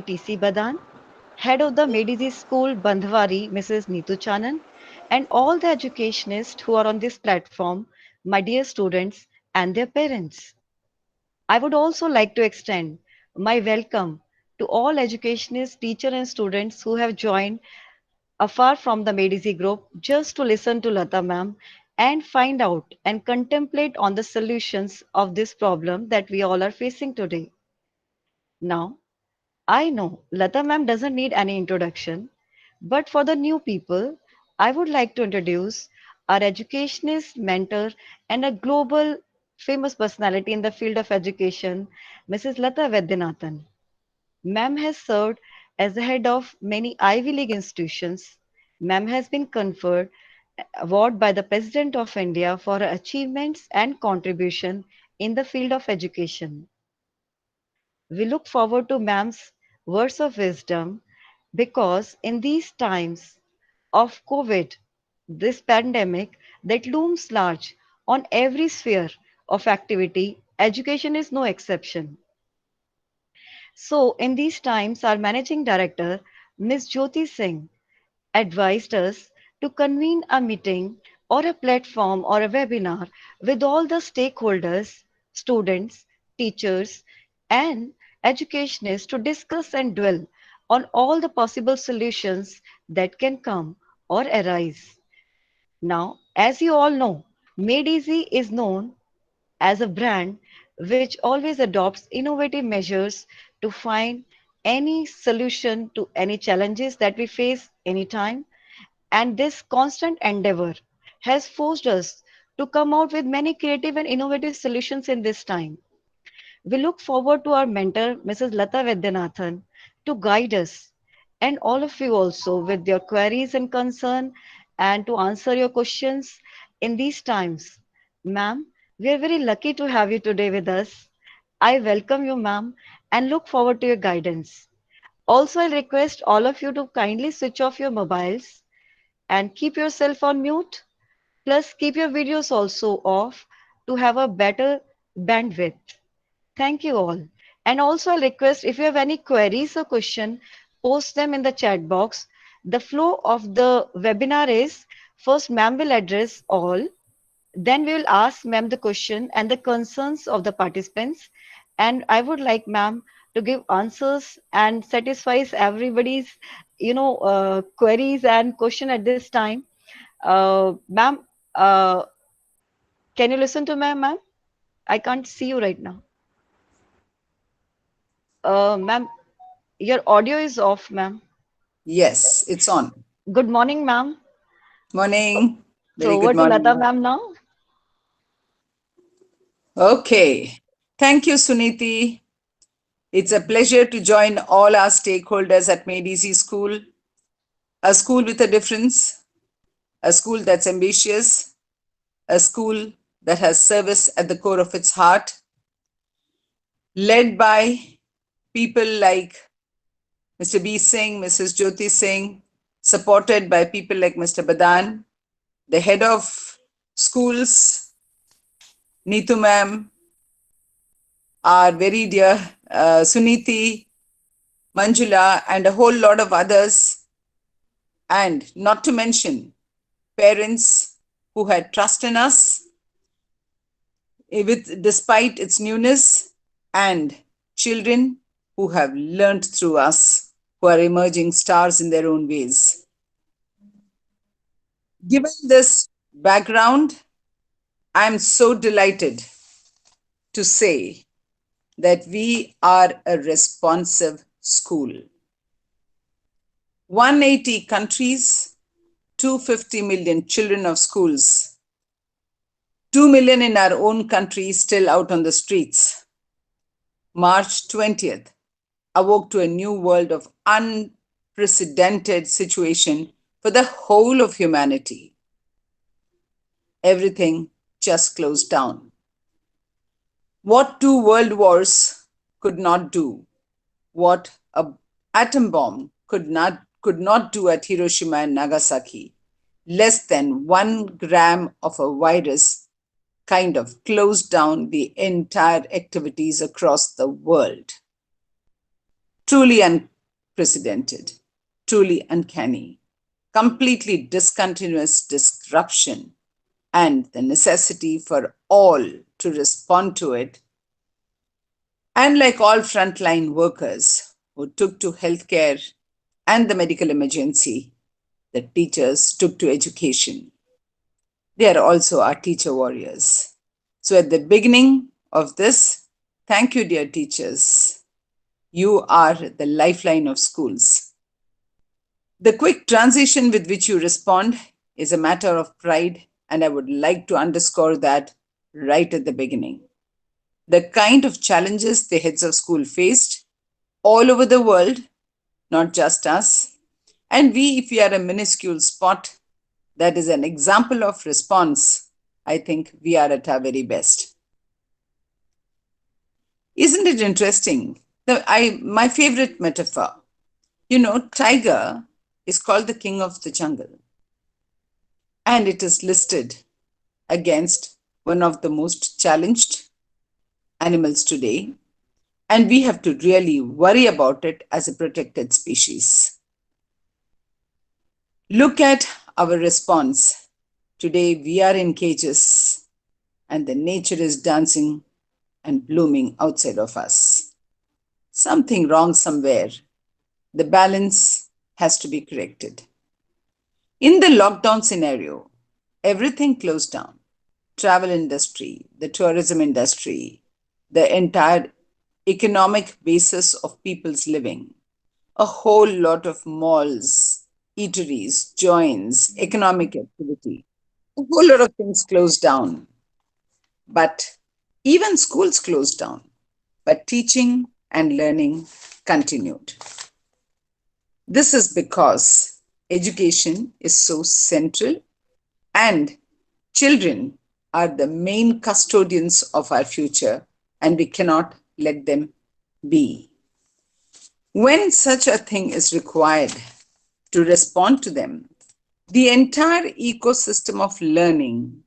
TC Badan, head of the Medici School Bandhwari, Mrs. Neetu Chanan, and all the educationists who are on this platform, my dear students and their parents. I would also like to extend my welcome to all educationists, teachers, and students who have joined afar from the Medici group just to listen to Lata ma'am and find out and contemplate on the solutions of this problem that we all are facing today. Now, I know Lata ma'am doesn't need any introduction, but for the new people, I would like to introduce our educationist, mentor, and a global famous personality in the field of education, Mrs. Lata Vaidyanathan. Ma'am has served as the head of many Ivy League institutions. Ma'am has been conferred award by the President of India for her achievements and contribution in the field of education. We look forward to Ma'am's words of wisdom because in these times of COVID, this pandemic that looms large on every sphere of activity, education is no exception. So, in these times, our managing director, Ms. Jyoti Singh, advised us to convene a meeting or a platform or a webinar with all the stakeholders, students, teachers, and educationists to discuss and dwell on all the possible solutions that can come or arise. Now, as you all know, Made Easy is known as a brand which always adopts innovative measures to find any solution to any challenges that we face anytime. And this constant endeavor has forced us to come out with many creative and innovative solutions in this time. We look forward to our mentor, Mrs. Lata Vaidyanathan, to guide us and all of you also with your queries and concern and to answer your questions in these times. Ma'am, we are very lucky to have you today with us. I welcome you, ma'am, and look forward to your guidance. Also, I request all of you to kindly switch off your mobiles and keep yourself on mute. Plus, keep your videos also off to have a better bandwidth. Thank you all. And also, I request if you have any queries or question, post them in the chat box. The flow of the webinar is first, ma'am will address all, then we will ask ma'am the question and the concerns of the participants. And I would like ma'am to give answers and satisfies everybody's, queries and question at this time. Ma'am, uh, can you listen to me, ma'am? I can't see you right now. Ma'am, your audio is off, ma'am. Yes, it's on. Good morning, ma'am. Morning. So Very over good to Lata, morning. ma'am, now. Okay. Thank you, Suniti. It's a pleasure to join all our stakeholders at Made Easy School, a school with a difference, a school that's ambitious, a school that has service at the core of its heart, led by people like Mr. B. Singh, Mrs. Jyoti Singh, supported by people like Mr. Badan, the head of schools, Neetu ma'am, our very dear Suniti, Manjula, and a whole lot of others, and not to mention parents who had trust in us with despite its newness, and children who have learned through us, who are emerging stars in their own ways. Given this background, I'm so delighted to say that we are a responsive school. 180 countries, 250 million children of schools, 2 million in our own country still out on the streets. March 20th awoke to a new world of unprecedented situation for the whole of humanity. Everything just closed down. What two world wars could not do, what an atom bomb could not do at Hiroshima and Nagasaki, less than 1 gram of a virus kind of closed down the entire activities across the world. Truly unprecedented, truly uncanny, completely discontinuous disruption, and the necessity for all to respond to it. And like all frontline workers who took to healthcare and the medical emergency, the teachers took to education. They are also our teacher warriors. So, at the beginning of this, thank you, dear teachers. You are the lifeline of schools. The quick transition with which you respond is a matter of pride, and I would like to underscore that right at the beginning. The kind of challenges the heads of school faced all over the world, not just us, and we, if we are a minuscule spot, that is an example of response, I think we are at our very best. Isn't it interesting? My favorite metaphor, tiger is called the king of the jungle, and it is listed against one of the most challenged animals today, and we have to really worry about it as a protected species. Look at our response. Today we are in cages, and the nature is dancing and blooming outside of us. Something wrong somewhere. The balance has to be corrected. In the lockdown scenario, everything closed down. Travel industry, the tourism industry, the entire economic basis of people's living, a whole lot of malls, eateries, joints, economic activity, a whole lot of things closed down. But even schools closed down, but teaching and learning continued. This is because education is so central and children are the main custodians of our future and we cannot let them be. When such a thing is required to respond to them, the entire ecosystem of learning,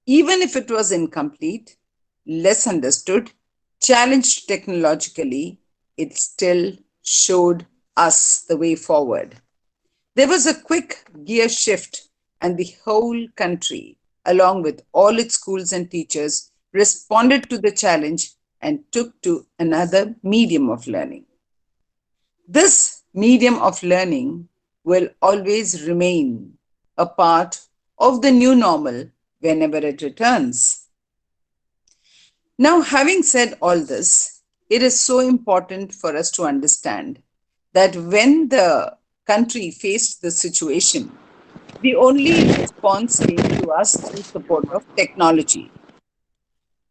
even if it was incomplete, less understood, challenged technologically, it still showed us the way forward. There was a quick gear shift, and the whole country, along with all its schools and teachers, responded to the challenge and took to another medium of learning. This medium of learning will always remain a part of the new normal whenever it returns. Now, having said all this, it is so important for us to understand that when the country faced the situation, the only response came to us through support of technology.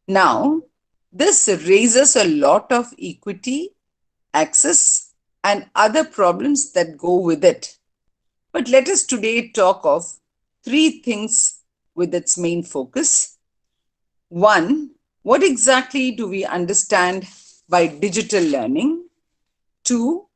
Now, this raises a lot of equity, access, and other problems that go with it. But let us today talk of three things with its main focus. One, what exactly do we understand by digital learning? Two,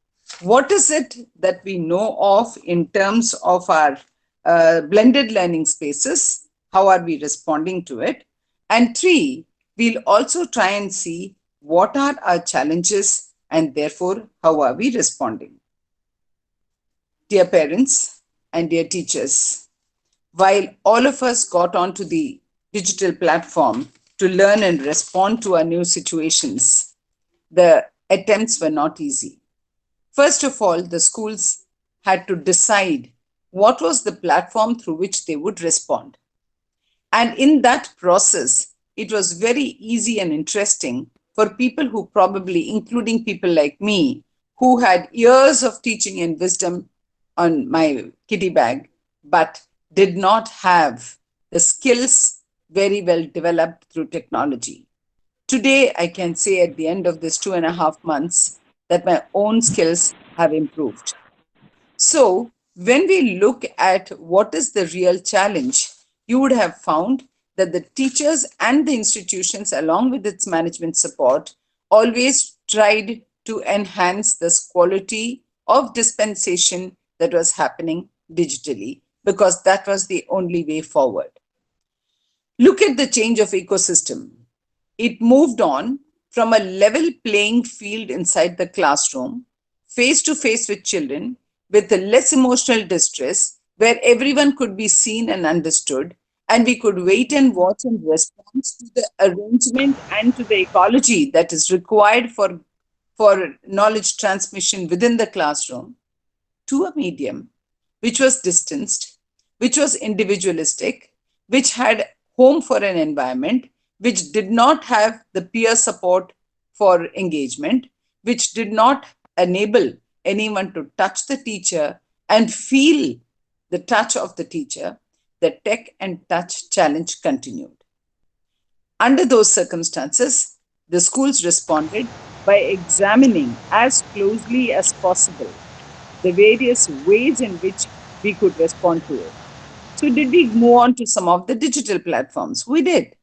what is it that we know of in terms of our blended learning spaces? How are we responding to it? And three, we'll also try and see what are our challenges and therefore how are we responding. Dear parents and dear teachers, while all of us got onto the digital platform to learn and respond to our new situations, the attempts were not easy. First of all, the schools had to decide what was the platform through which they would respond. And in that process, it was very easy and interesting for people who probably, including people like me, who had years of teaching and wisdom on my kitty bag, but did not have the skills very well developed through technology. Today, I can say at the end of this 2.5 months that my own skills have improved. So, when we look at what is the real challenge, you would have found that the teachers and the institutions, along with its management support, always tried to enhance this quality of dispensation that was happening digitally, because that was the only way forward. Look at the change of ecosystem. It moved on from a level playing field inside the classroom face to face with children with less emotional distress, where everyone could be seen and understood, and we could wait and watch and respond to the arrangement and to the ecology that is required for knowledge transmission within the classroom, to a medium which was distanced, which was individualistic, which had home for an environment, which did not have the peer support for engagement, which did not enable anyone to touch the teacher and feel the touch of the teacher, the tech and touch challenge continued. Under those circumstances, the schools responded by examining as closely as possible the various ways in which we could respond to it. So, did we move on to some of the digital platforms? We did.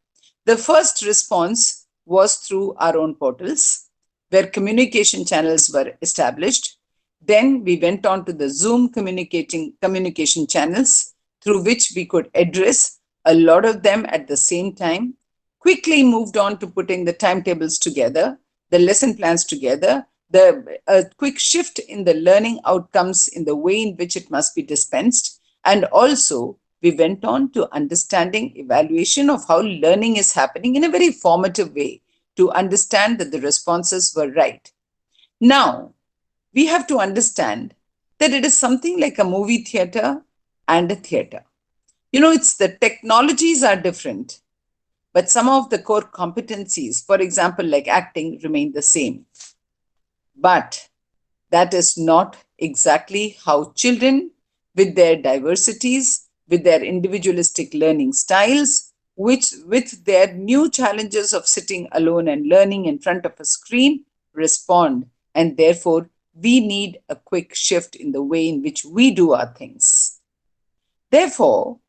The first response was through our own portals, where communication channels were established. Then we went on to the Zoom communication channels through which we could address a lot of them at the same time. Quickly moved on to putting the timetables together, the lesson plans together, the quick shift in the learning outcomes in the way in which it must be dispensed, and also we went on to understanding evaluation of how learning is happening in a very formative way to understand that the responses were right. Now, we have to understand that it is something like a movie theater and a theater. It's the technologies are different, but some of the core competencies, for example, like acting, remain the same. But that is not exactly how children, with their diversities, with their individualistic learning styles, which with their new challenges of sitting alone and learning in front of a screen, respond. And therefore, we need a quick shift in the way in which we do our things. Therefore,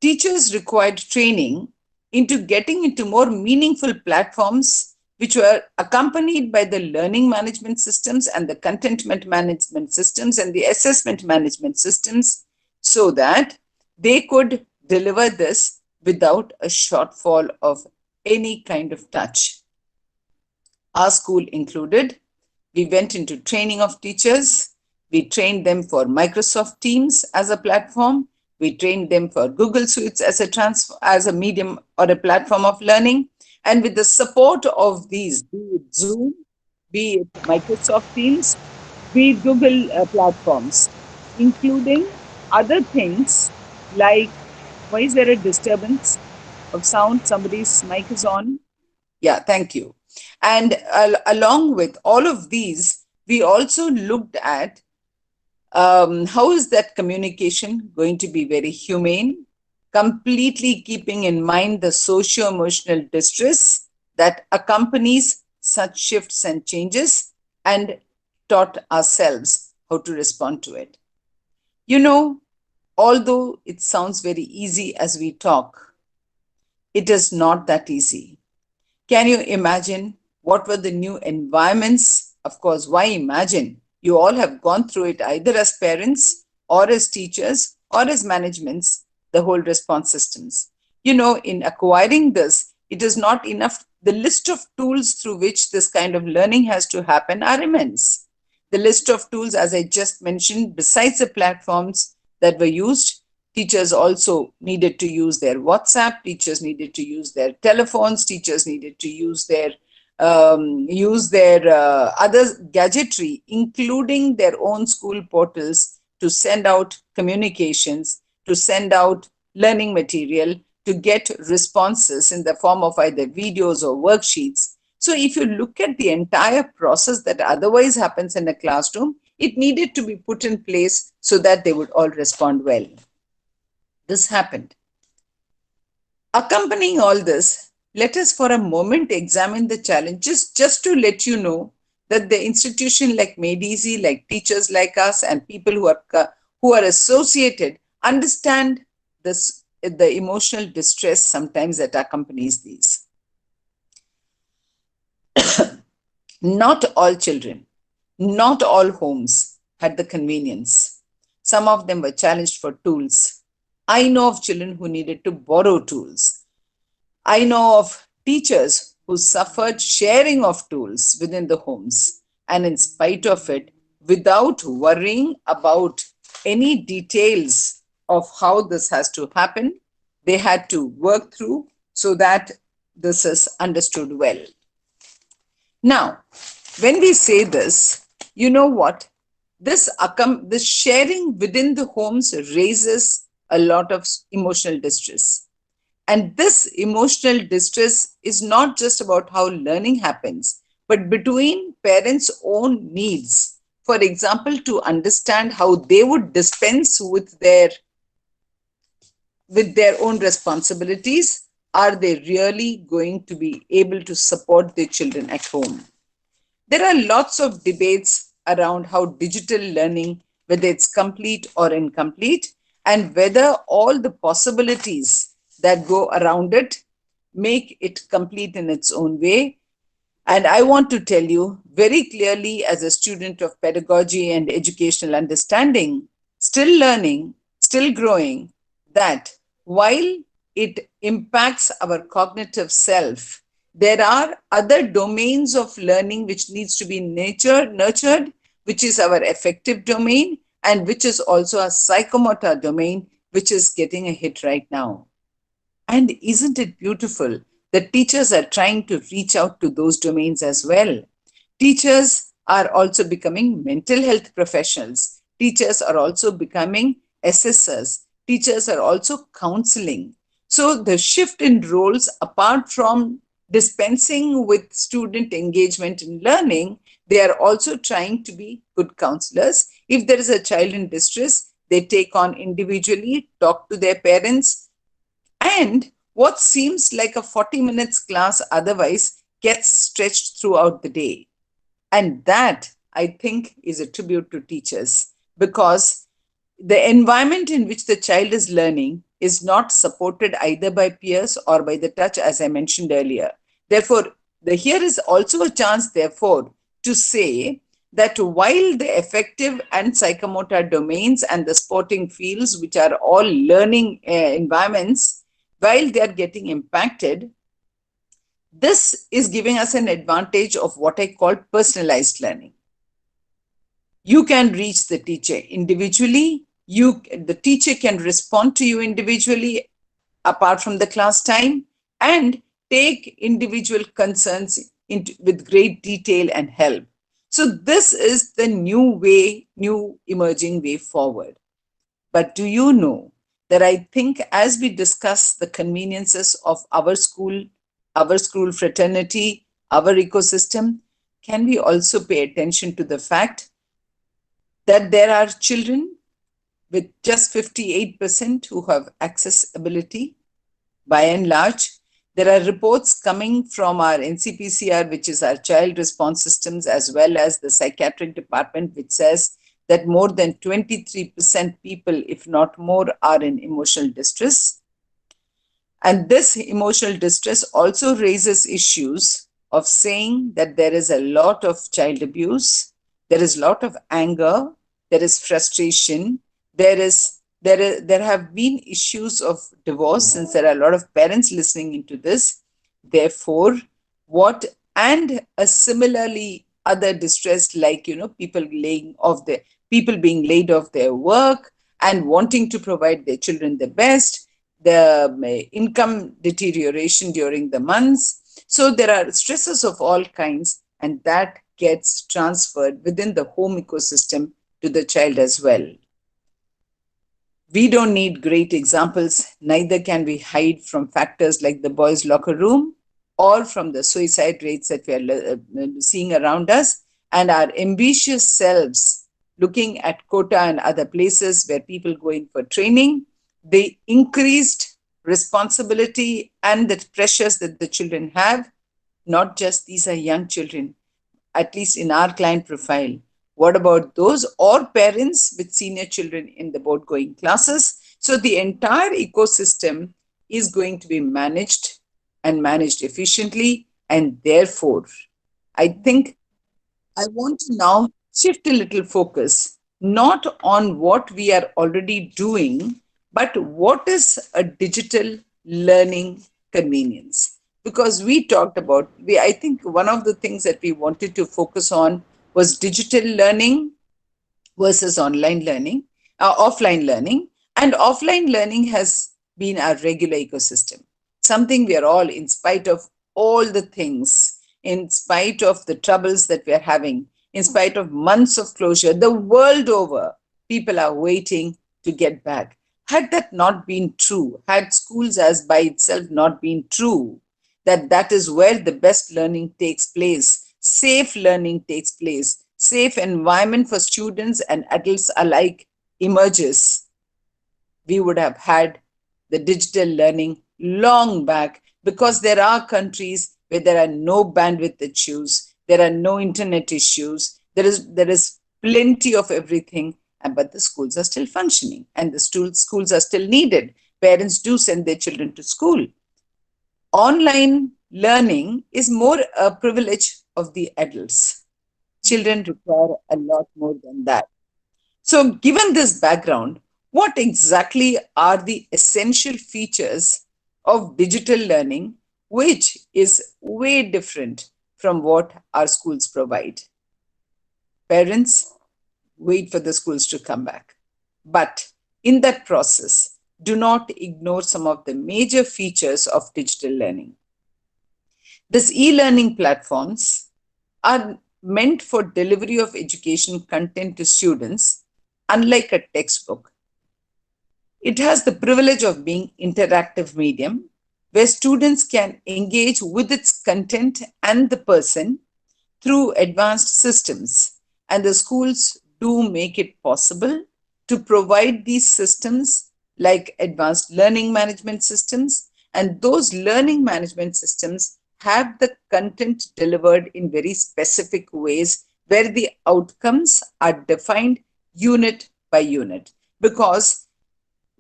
teachers required training into getting into more meaningful platforms which were accompanied by the learning management systems and the contentment management systems and the assessment management systems, so that they could deliver this without a shortfall of any kind of touch. Our school included. We went into training of teachers. We trained them for Microsoft Teams as a platform. We trained them for Google Suites as a medium or a platform of learning. And with the support of these, be it Zoom, be it Microsoft Teams, be it Google platforms, including other things like, why is there a disturbance of sound? Somebody's mic is on. Yeah, thank you. And along with all of these, we also looked at how is that communication going to be very humane, completely keeping in mind the socio-emotional distress that accompanies such shifts and changes, and taught ourselves how to respond to it. You know, although it sounds very easy as we talk, it is not that easy. Can you imagine what were the new environments? Of course, why imagine? You all have gone through it either as parents or as teachers or as managements, the whole response systems. In acquiring this, it is not enough. The list of tools through which this kind of learning has to happen are immense. The list of tools, as I just mentioned, besides the platforms that were used, teachers also needed to use their WhatsApp, teachers needed to use their telephones, teachers needed to use their other gadgetry, including their own school portals, to send out communications, to send out learning material, to get responses in the form of either videos or worksheets. So if you look at the entire process that otherwise happens in a classroom, it needed to be put in place so that they would all respond well. This happened. Accompanying all this, let us for a moment examine the challenges, just to let you know that the institution like Made Easy, like teachers like us, and people who are associated understand the emotional distress sometimes that accompanies these. Not all children, not all homes had the convenience. Some of them were challenged for tools. I know of children who needed to borrow tools. I know of teachers who suffered sharing of tools within the homes. And in spite of it, without worrying about any details of how this has to happen. They had to work through so that this is understood well. Now, when we say this, you know what? This sharing within the homes raises a lot of emotional distress. And this emotional distress is not just about how learning happens, but between parents' own needs. For example, to understand how they would dispense with their own responsibilities, are they really going to be able to support their children at home? There are lots of debates around how digital learning, whether it's complete or incomplete, and whether all the possibilities that go around it make it complete in its own way. And I want to tell you very clearly, as a student of pedagogy and educational understanding, still learning, still growing, that while it impacts our cognitive self, there are other domains of learning which needs to be nurtured, which is our affective domain, and which is also a psychomotor domain, which is getting a hit right now. And isn't it beautiful that teachers are trying to reach out to those domains as well? Teachers are also becoming mental health professionals. Teachers are also becoming assessors. Teachers are also counseling. So the shift in roles, apart from dispensing with student engagement in learning, they are also trying to be good counselors. If there is a child in distress, they take on individually, talk to their parents, and what seems like a 40 minutes class otherwise gets stretched throughout the day. And that, I think, is a tribute to teachers, because the environment in which the child is learning is not supported either by peers or by the touch, as I mentioned earlier. Therefore, here is also a chance, therefore, to say that while the affective and psychomotor domains and the sporting fields, which are all learning environments, while they are getting impacted, this is giving us an advantage of what I call personalized learning. You can reach the teacher individually. The teacher can respond to you individually apart from the class time, and take individual concerns with great detail and help. So this is the new emerging way forward. But do you know that I think as we discuss the conveniences of our school fraternity, our ecosystem, can we also pay attention to the fact that there are children with just 58% who have accessibility by and large? There are reports coming from our NCPCR, which is our child response systems, as well as the psychiatric department, which says that more than 23% people, if not more, are in emotional distress. And this emotional distress also raises issues of saying that there is a lot of child abuse, there is a lot of anger, there is frustration, there have been issues of divorce, since there are a lot of parents listening into this. Therefore, what and a similarly other distress, like people being laid off their work and wanting to provide their children the best, the income deterioration during the months. So there are stresses of all kinds, and that gets transferred within the home ecosystem to the child as well. We don't need great examples, neither can we hide from factors like the boys' locker room or from the suicide rates that we are seeing around us, and our ambitious selves looking at Kota and other places where people go in for training, the increased responsibility and the pressures that the children have. Not just these are young children, at least in our client profile. What about those or parents with senior children in the board going classes? So the entire ecosystem is going to be managed and managed efficiently. And therefore, I think I want to now shift a little focus, not on what we are already doing, but what is a digital learning convenience? Because we talked I think one of the things that we wanted to focus on was digital learning versus online learning, offline learning. And offline learning has been our regular ecosystem, something we are all, in spite of all the things, in spite of the troubles that we are having, in spite of months of closure, the world over, people are waiting to get back. Had that not been true, had schools as by itself not been true, that that is where the best learning takes place, safe learning takes place, safe environment for students and adults alike emerges, we would have had the digital learning long back, because there are countries where there are no bandwidth issues, there are no internet issues, there is plenty of everything, but the schools are still functioning and the schools are still needed. Parents do send their children to school. Online learning is more a privilege of the adults. Children require a lot more than that. So, given this background, what exactly are the essential features of digital learning, which is way different from what our schools provide? Parents, wait for the schools to come back. But in that process, do not ignore some of the major features of digital learning. These e-learning platforms are meant for delivery of education content to students. Unlike a textbook, it has the privilege of being interactive medium where students can engage with its content and the person through advanced systems. And the schools do make it possible to provide these systems like advanced learning management systems. And those learning management systems have the content delivered in very specific ways where the outcomes are defined unit by unit, because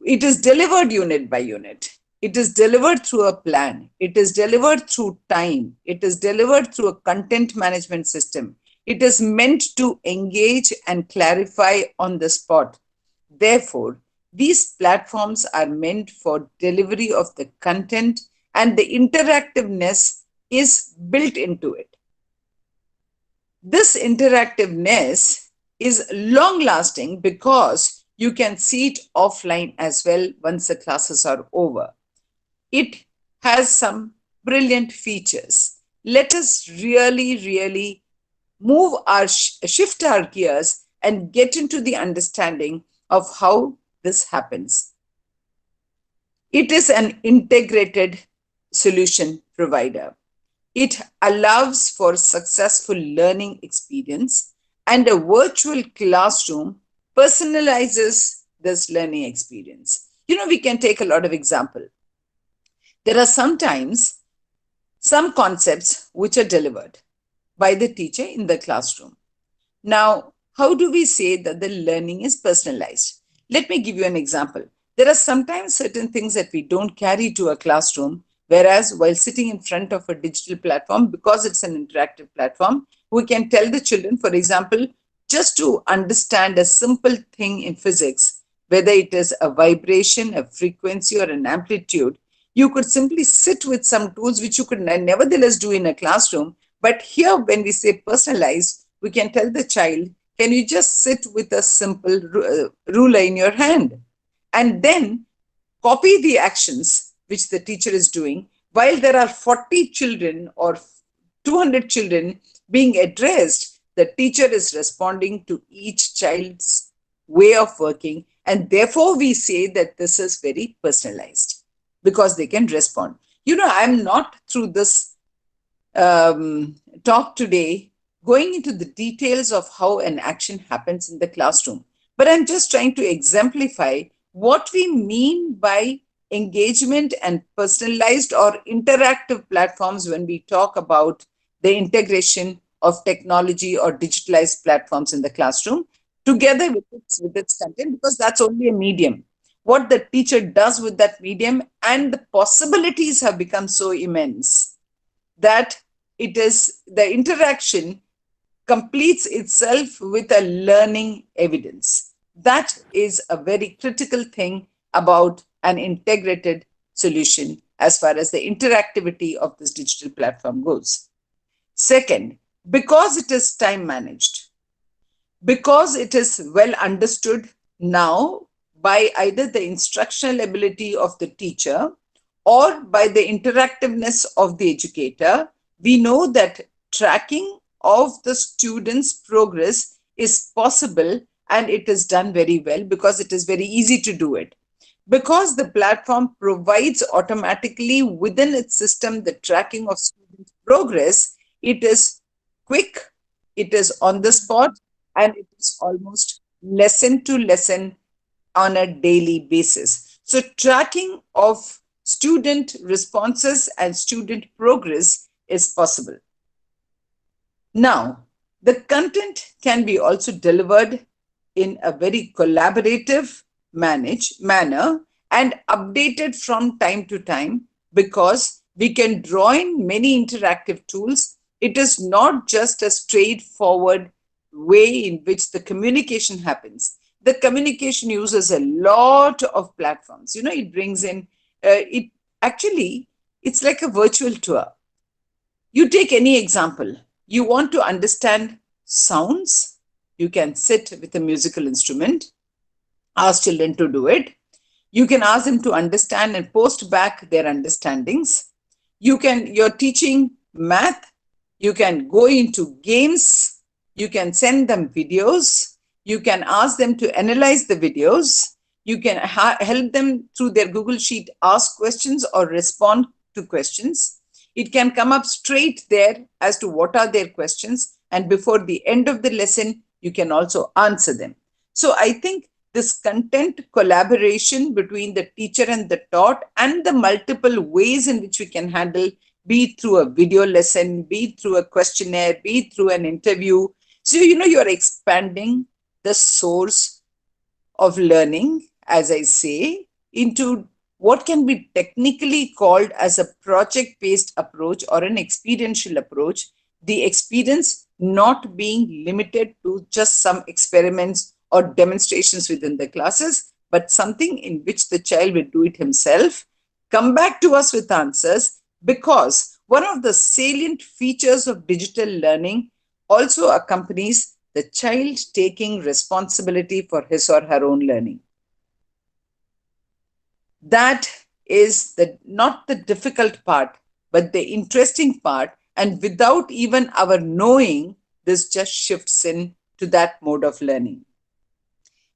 it is delivered unit by unit. It is delivered through a plan. It is delivered through time. It is delivered through a content management system. It is meant to engage and clarify on the spot. Therefore, these platforms are meant for delivery of the content, and the interactiveness is built into it. This interactiveness is long lasting because you can see it offline as well once the classes are over. It has some brilliant features. Let us really move our shift our gears and get into the understanding of how this happens. It is an integrated solution provider. It allows for successful learning experience, and a virtual classroom personalizes this learning experience. We can take a lot of example. There are sometimes some concepts which are delivered by the teacher in the classroom. Now, how do we say that the learning is personalized? Let me give you an example. There are sometimes certain things that we don't carry to a classroom, whereas while sitting in front of a digital platform, because it's an interactive platform, we can tell the children, for example, just to understand a simple thing in physics, whether it is a vibration, a frequency, or an amplitude, you could simply sit with some tools which you could nevertheless do in a classroom. But here, when we say personalized, we can tell the child, can you just sit with a simple ruler in your hand and then copy the actions which the teacher is doing, while there are 40 children or 200 children being addressed, the teacher is responding to each child's way of working, and therefore we say that this is very personalized because they can respond. I'm not through this talk today going into the details of how an action happens in the classroom, but I'm just trying to exemplify what we mean by engagement and personalized or interactive platforms when we talk about the integration of technology or digitalized platforms in the classroom together with its content, because that's only a medium. What the teacher does with that medium and the possibilities have become so immense that it is the interaction completes itself with a learning evidence. That is a very critical thing about an integrated solution as far as the interactivity of this digital platform goes. Second, because it is time managed, because it is well understood now by either the instructional ability of the teacher or by the interactiveness of the educator. We know that tracking of the students' progress is possible, and it is done very well because it is very easy to do it. Because the platform provides automatically within its system the tracking of student progress, it is quick, it is on the spot, and it is almost lesson to lesson on a daily basis. So, tracking of student responses and student progress is possible. Now, the content can be also delivered in a very collaborative manner and updated from time to time because we can draw in many interactive tools. It is not just a straightforward way in which the communication happens. The communication uses a lot of platforms. It brings in, it actually, it's like a virtual tour. You take any example. You want to understand sounds, you can sit with a musical instrument, ask children to do it. You can ask them to understand and post back their understandings. You're teaching math, you can go into games, you can send them videos, you can ask them to analyze the videos, you can help them through their Google Sheet ask questions or respond to questions. It can come up straight there as to what are their questions, and before the end of the lesson, you can also answer them. So I think this content collaboration between the teacher and the taught and the multiple ways in which we can handle, be it through a video lesson, be it through a questionnaire, be it through an interview. So, you're expanding the source of learning, as I say, into what can be technically called as a project based approach or an experiential approach, the experience not being limited to just some experiments or demonstrations within the classes, but something in which the child will do it himself, come back to us with answers, because one of the salient features of digital learning also accompanies the child taking responsibility for his or her own learning. That is not the difficult part, but the interesting part. And without even our knowing, this just shifts in to that mode of learning.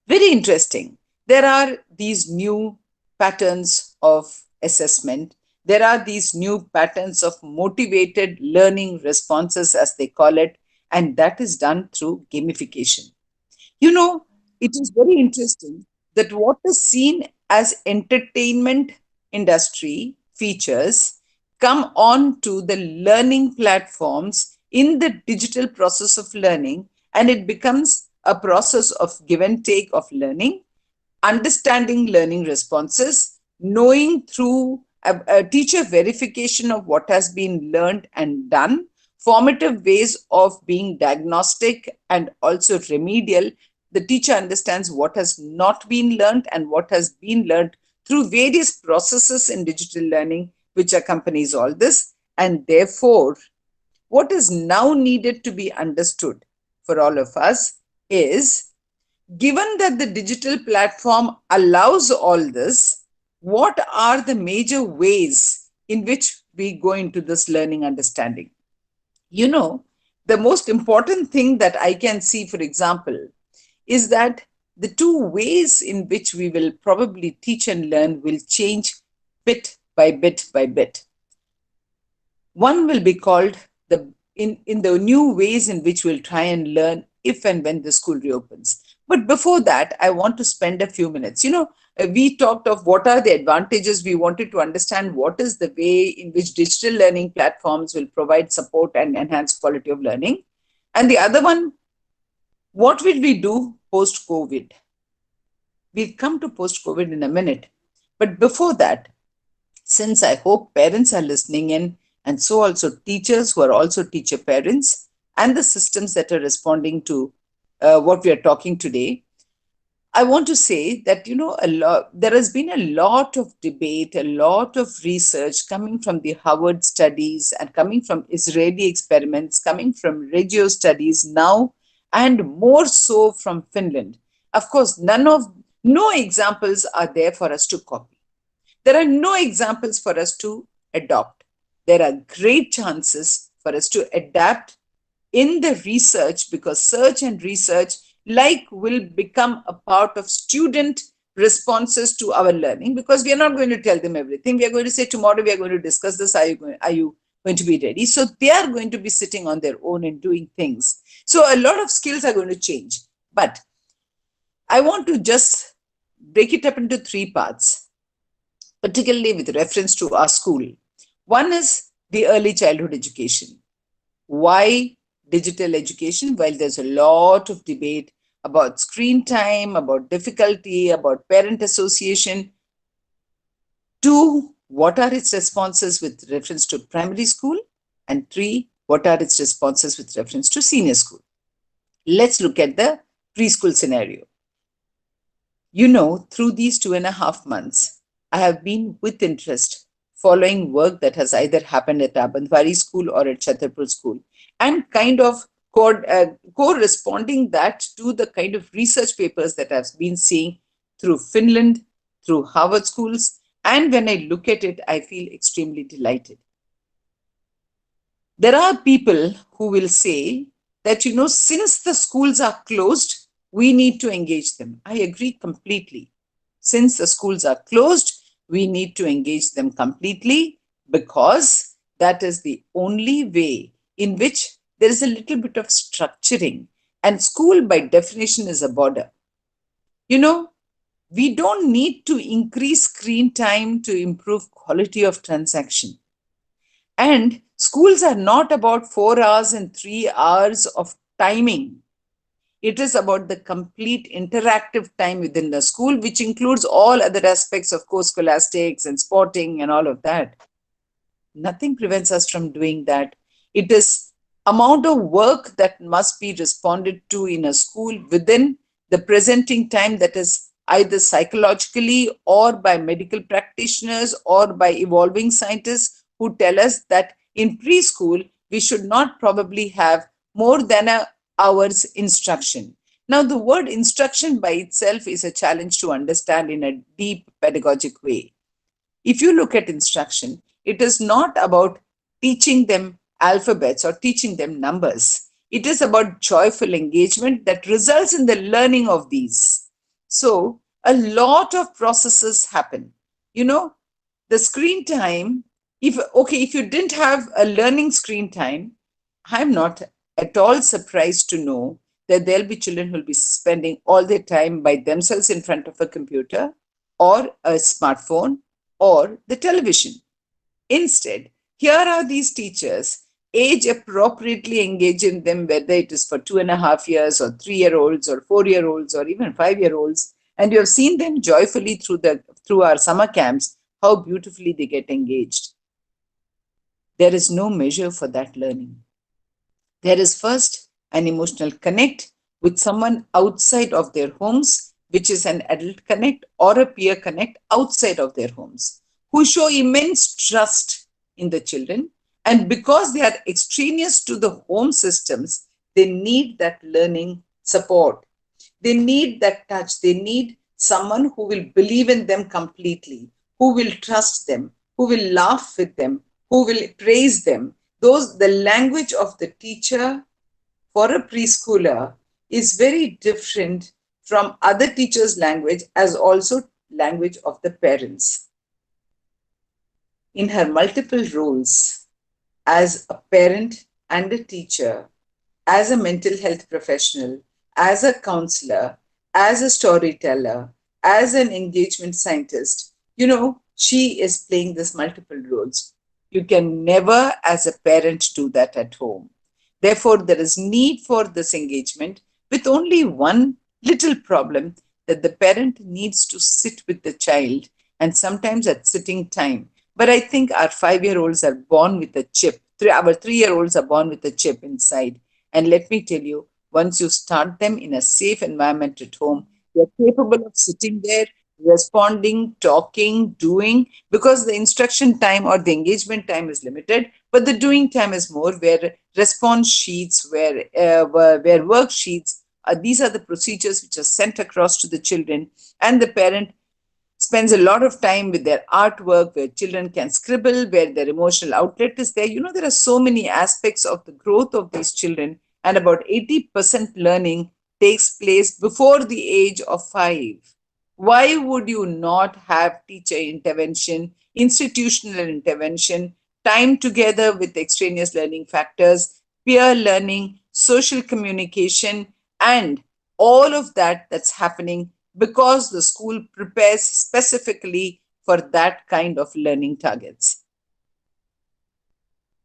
Very interesting. There are these new patterns of assessment. There are these new patterns of motivated learning responses, as they call it, and that is done through gamification. You know, it is very interesting that what is seen as entertainment industry features come on to the learning platforms in the digital process of learning, and it becomes a process of give and take of learning, understanding learning responses, knowing through a teacher verification of what has been learned and done, formative ways of being diagnostic and also remedial. The teacher understands what has not been learned and what has been learned through various processes in digital learning, which accompanies all this. And therefore, what is now needed to be understood for all of us is, given that the digital platform allows all this, what are the major ways in which we go into this learning understanding? You know, the most important thing that I can see, for example, is that the two ways in which we will probably teach and learn will change bit by bit by bit. One will be called in the new ways in which we'll try and learn if and when the school reopens. But before that, I want to spend a few minutes. We talked of what are the advantages. We wanted to understand what is the way in which digital learning platforms will provide support and enhance quality of learning. And the other one, what will we do post COVID? We'll come to post COVID in a minute. But before that, since I hope parents are listening in, and so also teachers who are also teacher parents, and the systems that are responding to what we are talking today, I want to say that, there has been a lot of debate, a lot of research coming from the Harvard studies and coming from Israeli experiments, coming from radio studies now, and more so from Finland. Of course, no examples are there for us to copy. There are no examples for us to adopt. There are great chances for us to adapt in the research, because search and research like will become a part of student responses to our learning, because we are not going to tell them everything. We are going to say tomorrow we are going to discuss this. Are you going to be ready? So they are going to be sitting on their own and doing things. So a lot of skills are going to change. But I want to just break it up into three parts, particularly with reference to our school. One is the early childhood education. Why digital education? While there's a lot of debate about screen time, about difficulty, about parent association. Two, what are its responses with reference to primary school? And three, what are its responses with reference to senior school? Let's look at the preschool scenario. Through these 2.5 months, I have been with interest following work that has either happened at Abandwari school or at Chhatarpur school, and kind of corresponding that to the kind of research papers that I've been seeing through Finland, through Harvard schools. And when I look at it, I feel extremely delighted. There are people who will say that, since the schools are closed, we need to engage them. I agree completely. Since the schools are closed, we need to engage them completely, because that is the only way in which there is a little bit of structuring. And school, by definition, is a border. We don't need to increase screen time to improve quality of transaction. And schools are not about 4 hours and 3 hours of timing. It is about the complete interactive time within the school, which includes all other aspects of co-scholastics and sporting and all of that. Nothing prevents us from doing that. It is amount of work that must be responded to in a school within the presenting time, that is either psychologically or by medical practitioners or by evolving scientists, who tell us that in preschool, we should not probably have more than a hour's instruction. Now, the word instruction by itself is a challenge to understand in a deep pedagogic way. If you look at instruction, it is not about teaching them alphabets or teaching them numbers. It is about joyful engagement that results in the learning of these. So, a lot of processes happen. The screen time, if you didn't have a learning screen time, I'm not at all surprised to know that there'll be children who'll be spending all their time by themselves in front of a computer or a smartphone or the television. Instead, here are these teachers, age appropriately engaging them, whether it is for 2.5 years or 3-year-olds or 4-year-olds or even 5-year-olds. And you have seen them joyfully through our summer camps, how beautifully they get engaged. There is no measure for that learning. There is first an emotional connect with someone outside of their homes, which is an adult connect or a peer connect outside of their homes, who show immense trust in the children. And because they are extraneous to the home systems, they need that learning support. They need that touch. They need someone who will believe in them completely, who will trust them, who will laugh with them, who will praise them. The language of the teacher for a preschooler is very different from other teachers' language, as also language of the parents. In her multiple roles as a parent and a teacher, as a mental health professional, as a counselor, as a storyteller, as an engagement scientist, she is playing these multiple roles. You can never, as a parent, do that at home. Therefore, there is need for this engagement, with only one little problem, that the parent needs to sit with the child, and sometimes at sitting time. But I think our 5-year-olds are born with a chip. Our 3-year-olds are born with a chip inside. And let me tell you, once you start them in a safe environment at home, they're capable of sitting there, responding, talking, doing, because the instruction time or the engagement time is limited. but the doing time is more, where response sheets, where worksheets, these are the procedures which are sent across to the children, and the parent spends a lot of time with their artwork, where children can scribble, where their emotional outlet is there. There are so many aspects of the growth of these children, and about 80% learning takes place before the age of 5. Why would you not have teacher intervention, institutional intervention, time together with extraneous learning factors, peer learning, social communication, and all of that that's happening because the school prepares specifically for that kind of learning targets.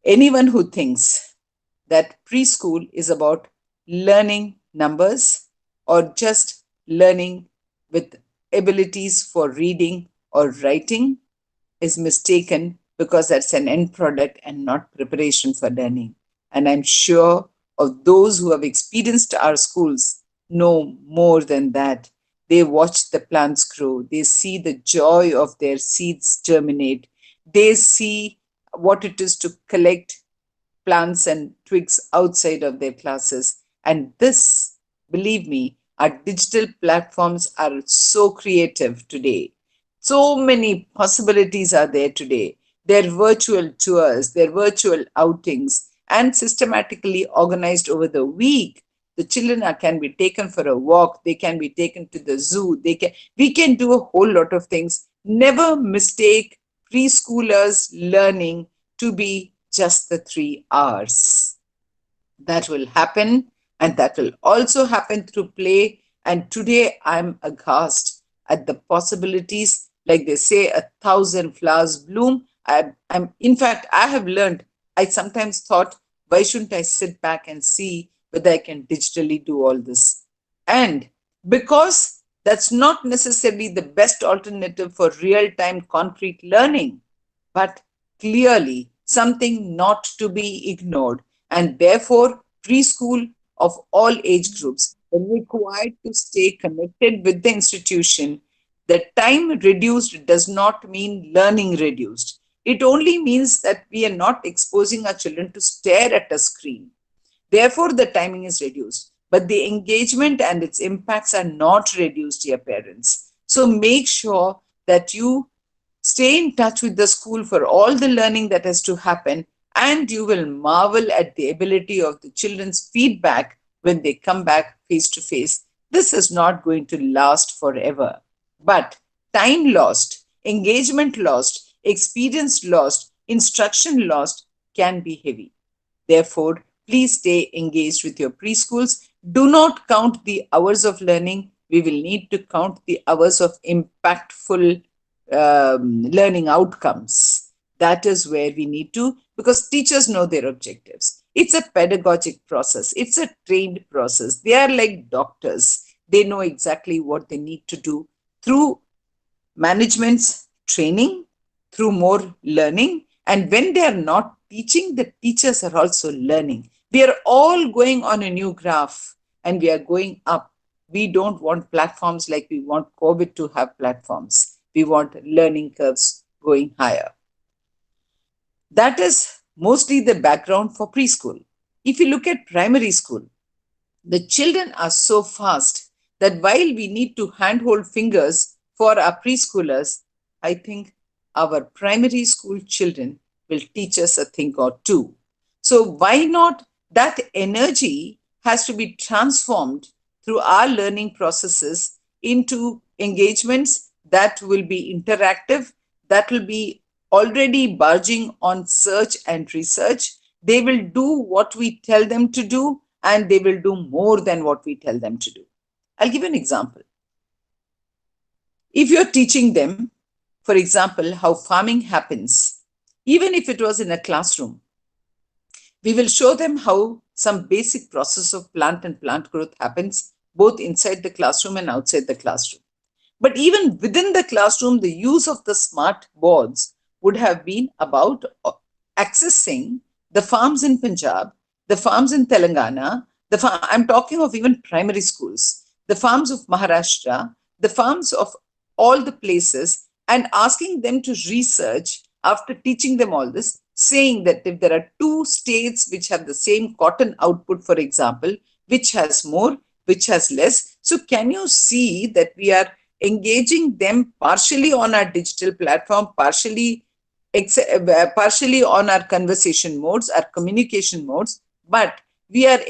Anyone who thinks that preschool is about learning numbers or just learning with abilities for reading or writing is mistaken, because that's an end product and not preparation for learning. And I'm sure of those who have experienced our schools know more than that. They watch the plants grow, they see the joy of their seeds germinate, they see what it is to collect plants and twigs outside of their classes. And this, believe me, our digital platforms are so creative today. So many possibilities are there today. Their virtual tours, their virtual outings, and systematically organized over the week. The children can be taken for a walk, they can be taken to the zoo, we can do a whole lot of things. Never mistake preschoolers learning to be just the 3 hours. That will happen, and that will also happen through play. And today I'm aghast at the possibilities. Like they say, 1,000 flowers bloom. In fact, I have learned, I sometimes thought, why shouldn't I sit back and see whether I can digitally do all this? And because that's not necessarily the best alternative for real time concrete learning, but clearly something not to be ignored. And therefore, preschool of all age groups are required to stay connected with the institution. The time reduced does not mean learning reduced. It only means that we are not exposing our children to stare at a screen. Therefore, the timing is reduced. But the engagement and its impacts are not reduced, dear parents. So make sure that you stay in touch with the school for all the learning that has to happen, and you will marvel at the ability of the children's feedback when they come back face to face. This is not going to last forever. But time lost, engagement lost, experience lost, instruction lost can be heavy. Therefore, please stay engaged with your preschools. Do not count the hours of learning. We will need to count the hours of impactful learning outcomes. That is where we need to, because teachers know their objectives. It's a pedagogic process, it's a trained process. They are like doctors, they know exactly what they need to do through management's training, through more learning. And when they are not teaching, the teachers are also learning. We are all going on a new graph, and we are going up. We don't want platforms like we want COVID to have platforms. We want learning curves going higher. That is mostly the background for preschool. If you look at primary school, the children are so fast that while we need to handhold fingers for our preschoolers, I think our primary school children will teach us a thing or two. So why not? That energy has to be transformed through our learning processes into engagements that will be interactive, that will be already barging on search and research. They will do what we tell them to do, and they will do more than what we tell them to do. I'll give you an example. If you're teaching them, for example, how farming happens, even if it was in a classroom, we will show them how some basic process of plant and plant growth happens both inside the classroom and outside the classroom. But even within the classroom, the use of the smart boards would have been about accessing the farms in Punjab, the farms in Telangana, I'm talking of even primary schools, the farms of Maharashtra, the farms of all the places, and asking them to research after teaching them all this, saying that if there are two states which have the same cotton output, for example, which has more, which has less? So, can you see that we are engaging them partially on our digital platform, partially on our conversation modes, our communication modes, but we are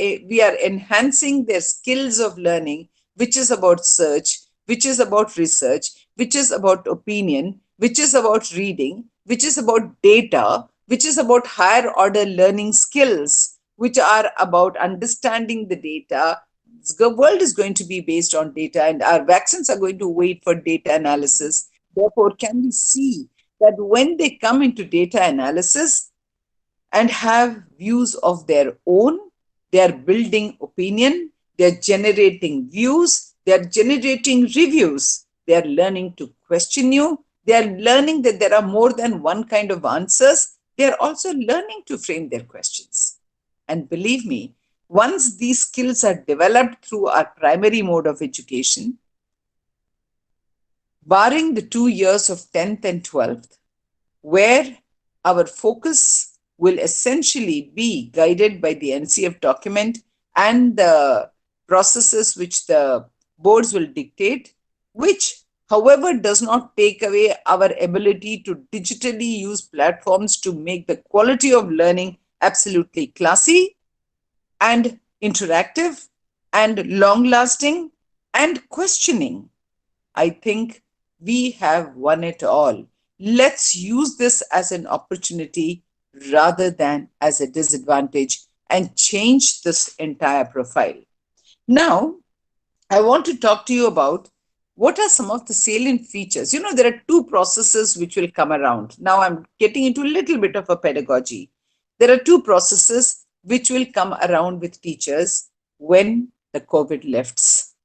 enhancing their skills of learning, which is about search, which is about research, which is about opinion, which is about reading, which is about data, which is about higher order learning skills, which are about understanding the data. The world is going to be based on data, and our vaccines are going to wait for data analysis. Therefore, can we see that when they come into data analysis and have views of their own, they are building opinion, they are generating views, they are generating reviews, they are learning to question you, they are learning that there are more than one kind of answers, they are also learning to frame their questions. And believe me, once these skills are developed through our primary mode of education, barring the 2 years of 10th and 12th, where our focus will essentially be guided by the NCF document and the processes which the boards will dictate, which, however, does not take away our ability to digitally use platforms to make the quality of learning absolutely classy and interactive and long lasting and questioning. I think we have won it all. Let's use this as an opportunity rather than as a disadvantage and change this entire profile. Now, I want to talk to you about what are some of the salient features. There are two processes which will come around. Now, I'm getting into a little bit of a pedagogy. There are two processes which will come around with teachers when the COVID lifts.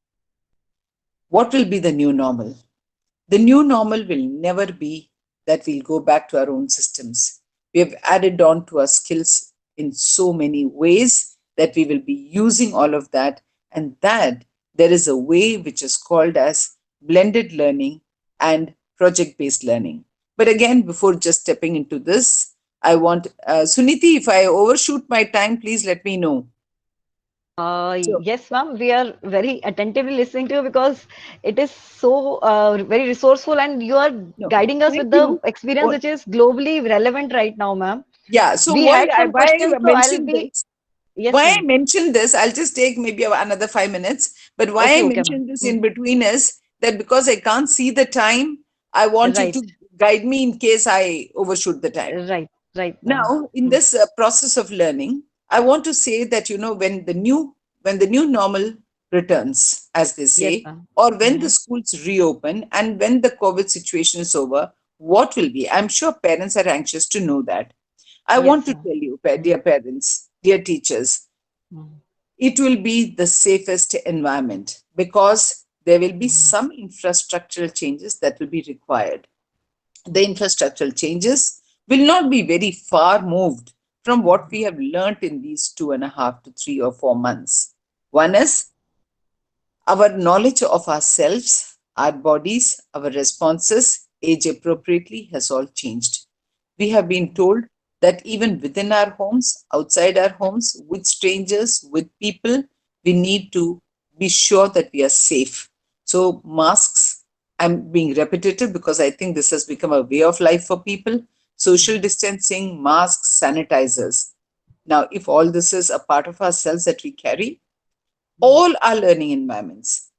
What will be the new normal? The new normal will never be that we'll go back to our own systems. We have added on to our skills in so many ways that we will be using all of that, and that there is a way which is called as blended learning and project based learning. But again, before just stepping into this, I want Suniti, if I overshoot my time, please let me know. So, Yes, ma'am. We are very attentively listening to you because it is so very resourceful, and you are no, guiding us thank with the you. experience What, which is globally relevant right now, ma'am. yeah, so We why had I some why questions, I so I'll mentioned be this yes, why I ma'am. mentioned this, I'll just take maybe another 5 minutes. But why I Okay, okay, ma'am. mentioned this in between is that because I can't see the time, I want you Right, to guide me in case I overshoot the time. right, right, ma'am. Now, in this process of learning, I want to say that when the new normal returns, as they Yes, say, ma'am. or when the Mm-hmm. schools reopen and when the COVID situation is over, what will be? I'm sure parents are anxious to know that. I want Yes, to ma'am. tell you, Mm-hmm. dear parents, dear teachers, it will be the safest environment because there will be Mm-hmm. some infrastructural changes that will be required. The infrastructural changes will not be very far moved from what we have learnt in these 2.5 to 3 or 4 months. One is our knowledge of ourselves, our bodies, our responses, age appropriately has all changed. We have been told that even within our homes, outside our homes, with strangers, with people, we need to be sure that we are safe. So, masks, I'm being repetitive because I think this has become a way of life for people. Social distancing, masks, sanitizers. Now, if all this is a part of ourselves that we carry, all our learning environments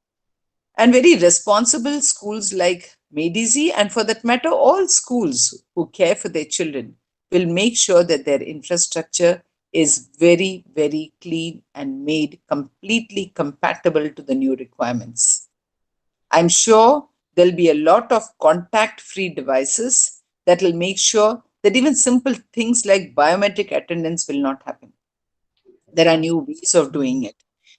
and very responsible schools like Medici, and for that matter, all schools who care for their children, will make sure that their infrastructure is very, very clean and made completely compatible to the new requirements. I'm sure there'll be a lot of contact free devices that will make sure that even simple things like biometric attendance will not happen. There are new ways of doing it.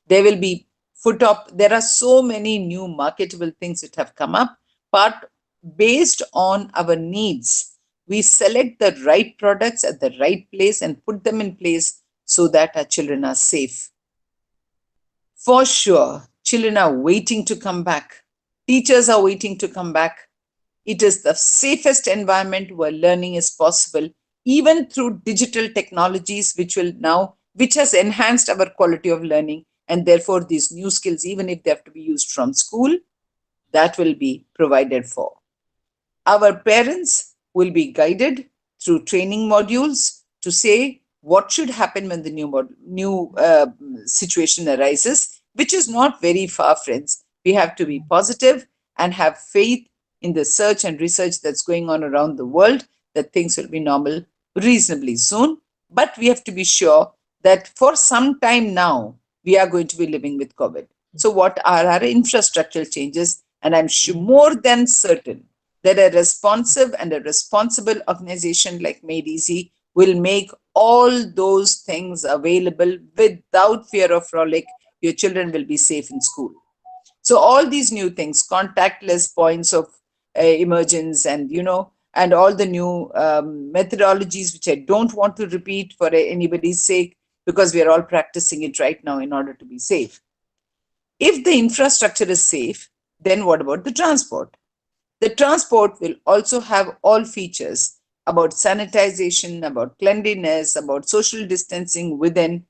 There will be foot up. There are so many new marketable things that have come up, but based on our needs, we select the right products at the right place and put them in place so that our children are safe. For sure, children are waiting to come back. Teachers are waiting to come back. It is the safest environment where learning is possible even through digital technologies, which has enhanced our quality of learning. And therefore, these new skills, even if they have to be used from school, that will be provided for. Our parents will be guided through training modules to say what should happen when the new situation arises, which is not very far, friends. We have to be positive and have faith in the search and research that's going on around the world that things will be normal reasonably soon. But we have to be sure that for some time now, we are going to be living with COVID. So, what are our infrastructural changes? And I'm more than certain that a responsive and a responsible organization like Made Easy will make all those things available without fear of frolic. Your children will be safe in school. So all these new things, contactless points of emergence, and and all the new methodologies, which I don't want to repeat for anybody's sake, because we are all practicing it right now in order to be safe. If the infrastructure is safe, then what about the transport? The transport will also have all features about sanitization, about cleanliness, about social distancing within.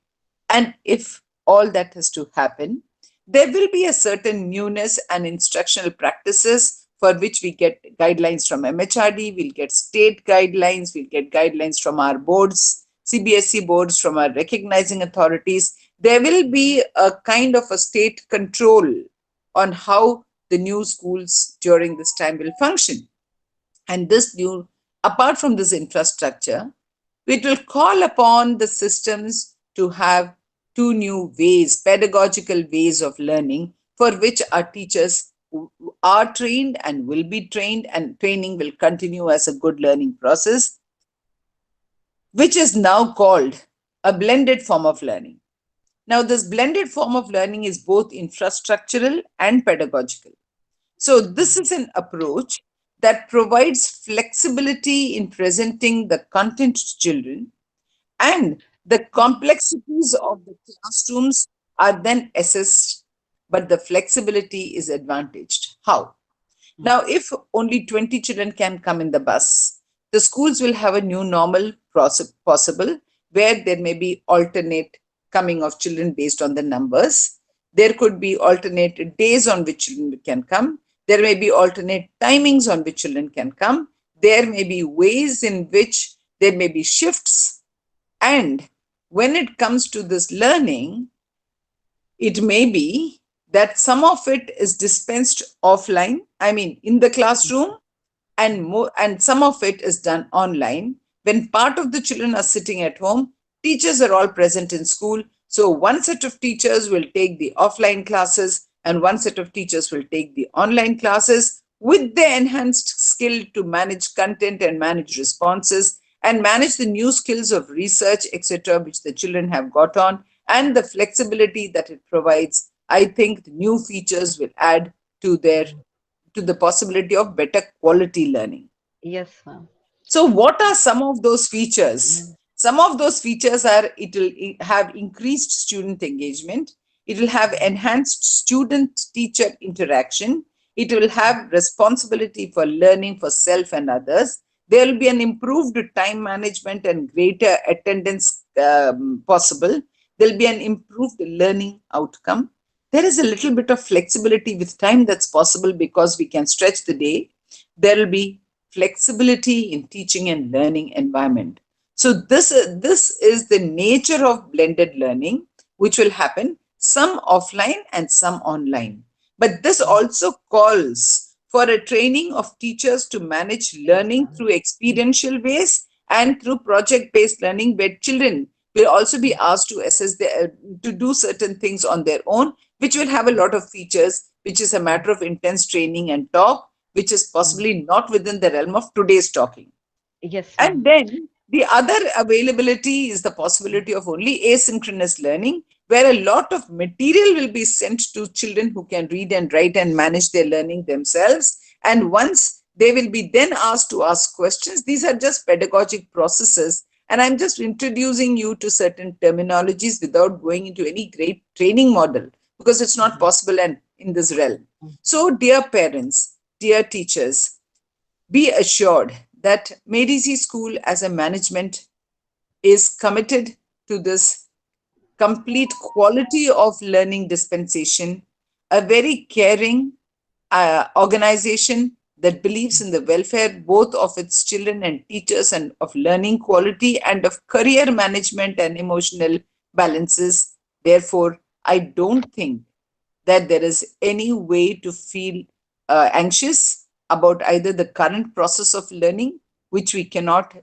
And if all that has to happen, there will be a certain newness and instructional practices for which we get guidelines from MHRD, we'll get state guidelines, we'll get guidelines from our boards, CBSE boards, from our recognizing authorities. There will be a kind of a state control on how the new schools during this time will function. And this new, apart from this infrastructure, it will call upon the systems to have two new ways, pedagogical ways of learning, for which our teachers are trained and will be trained, and training will continue as a good learning process, which is now called a blended form of learning. Now, this blended form of learning is both infrastructural and pedagogical. So, this is an approach that provides flexibility in presenting the content to children, and the complexities of the classrooms are then assessed, but the flexibility is advantaged. How? Now, if only 20 children can come in the bus, the schools will have a new normal possible, where there may be alternate coming of children based on the numbers. There could be alternate days on which children can come. There may be alternate timings on which children can come. There may be ways in which there may be shifts. And when it comes to this learning, it may be that some of it is dispensed offline, I mean, in the classroom, and some of it is done online. When part of the children are sitting at home, teachers are all present in school. So one set of teachers will take the offline classes, and one set of teachers will take the online classes, with the enhanced skill to manage content and manage responses and manage the new skills of research, etc., which the children have got on, and the flexibility that it provides. I think the new features will add to the possibility of better quality learning. Yes, ma'am. So, what are some of those features? Some of those features are, it will have increased student engagement, it will have enhanced student teacher interaction, it will have responsibility for learning for self and others. There will be an improved time management and greater attendance possible. There will be an improved learning outcome. There is a little bit of flexibility with time that's possible because we can stretch the day. There will be flexibility in teaching and learning environment. So this is the nature of blended learning, which will happen some offline and some online. But this also calls for a training of teachers to manage Yes, learning ma'am. through experiential ways and through project-based learning, where children will also be asked to to do certain things on their own, which will have a lot of features, which is a matter of intense training and talk, which is possibly not within the realm of today's talking. Yes, And ma'am. then the other availability is the possibility of only asynchronous learning, where a lot of material will be sent to children who can read and write and manage their learning themselves. And once they will be then asked to ask questions, these are just pedagogic processes. And I'm just introducing you to certain terminologies without going into any great training model, because it's not possible and in this realm. So, dear parents, dear teachers, be assured that Medici School as a management is committed to this complete quality of learning dispensation, a very caring organization that believes in the welfare both of its children and teachers, and of learning quality and of career management and emotional balances. Therefore, I don't think that there is any way to feel anxious about either the current process of learning, which we cannot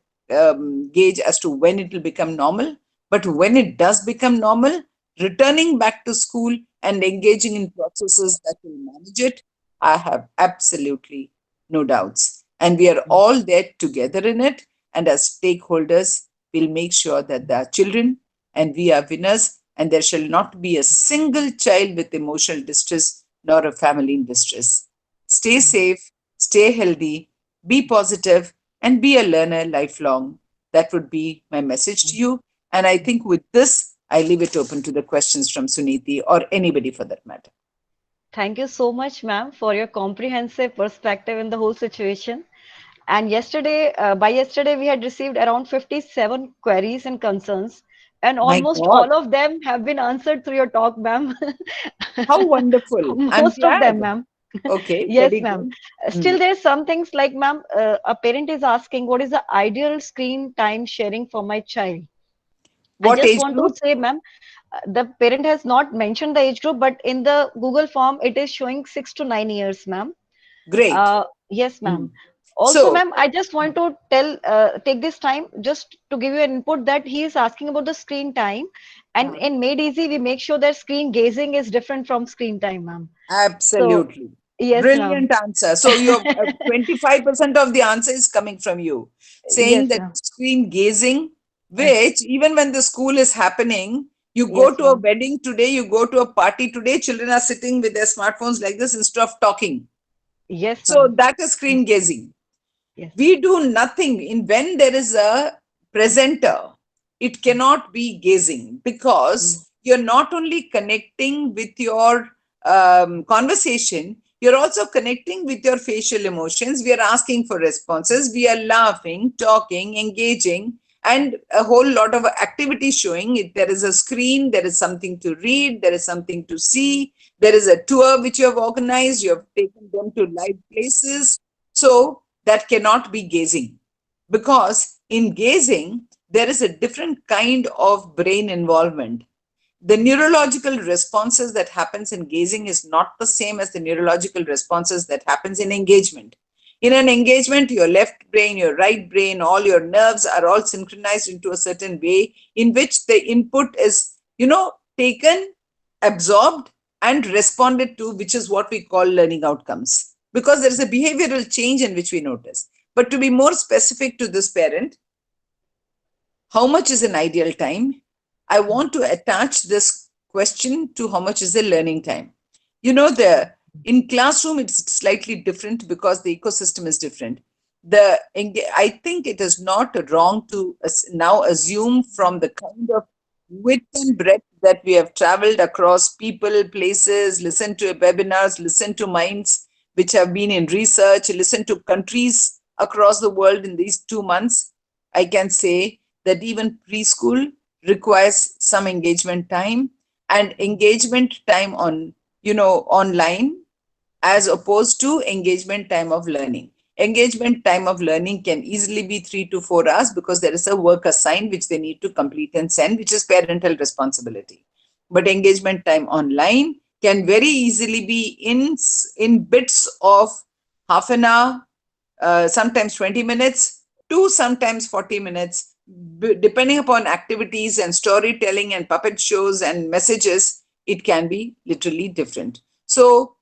gauge as to when it will become normal, but when it does become normal, returning back to school and engaging in processes that will manage it, I have absolutely no doubts. And we are all there together in it. And as stakeholders, we'll make sure that the children and we are winners, and there shall not be a single child with emotional distress nor a family in distress. Stay safe, stay healthy, be positive, and be a learner lifelong. That would be my message to you. And I think with this, I leave it open to the questions from Suniti or anybody for that matter. Thank you so much, ma'am, for your comprehensive perspective in the whole situation. And by yesterday, we had received around 57 queries and concerns, and My almost God, all of them have been answered through your talk, ma'am. how wonderful. I'm Most of them, glad. ma'am. Okay, Yes, very ma'am. good. Still, Mm. there's some things like, ma'am, a parent is asking, what is the ideal screen time sharing for my child? I What just age want to group? say, ma'am, the parent has not mentioned the age group, but in the Google form, it is showing 6 to 9 years, ma'am. Great. Yes, Mm. ma'am. Also, So, ma'am, I just want to take this time just to give you an input that he is asking about the screen time. And uh, in Made Easy, we make sure that screen gazing is different from screen time, ma'am. So, absolutely. yes, ma'am. Brilliant answer. So, your 25% of the answer is coming from you, saying Yes, that ma'am. screen gazing, Uh, which even when the school is happening, you go Yes, to a ma'am. wedding today, you go to a party today, children are sitting with their smartphones like this instead of talking. Yes, So, ma'am. that is Yes, screen gazing. yes. We do nothing in when there is a presenter, it cannot be gazing, Mm, because you're not only connecting with your conversation, you're also connecting with your facial emotions. We are asking for responses, we are laughing, talking, engaging, and a whole lot of activity showing it. There is a screen, there is something to read, there is something to see, there is a tour which you have organized, you have taken them to live places. So that cannot be gazing, because in gazing there is a different kind of brain involvement. The neurological responses that happens in gazing is not the same as the neurological responses that happens in engagement. In an engagement, your left brain, your right brain, all your nerves are all synchronized into a certain way in which the input is, taken, absorbed, and responded to, which is what we call learning outcomes, because there is a behavioral change in which we notice. But to be more specific to this parent, how much is an ideal time? I want to attach this question to how much is the learning time. The in classroom it's slightly different because the ecosystem is different. I think it is not wrong to now assume from the kind of width and breadth that we have traveled across people, places, listen to webinars, listen to minds which have been in research, listen to countries across the world in these 2 months. I can say that even preschool requires some engagement time, and engagement time on, online, as opposed to engagement time of learning. Engagement time of learning can easily be 3 to 4 hours because there is a work assigned which they need to complete and send, which is parental responsibility. But engagement time online can very easily be in bits of half an hour, sometimes 20 minutes, to sometimes 40 minutes, depending upon activities and storytelling and puppet shows and messages, it can be literally different. So,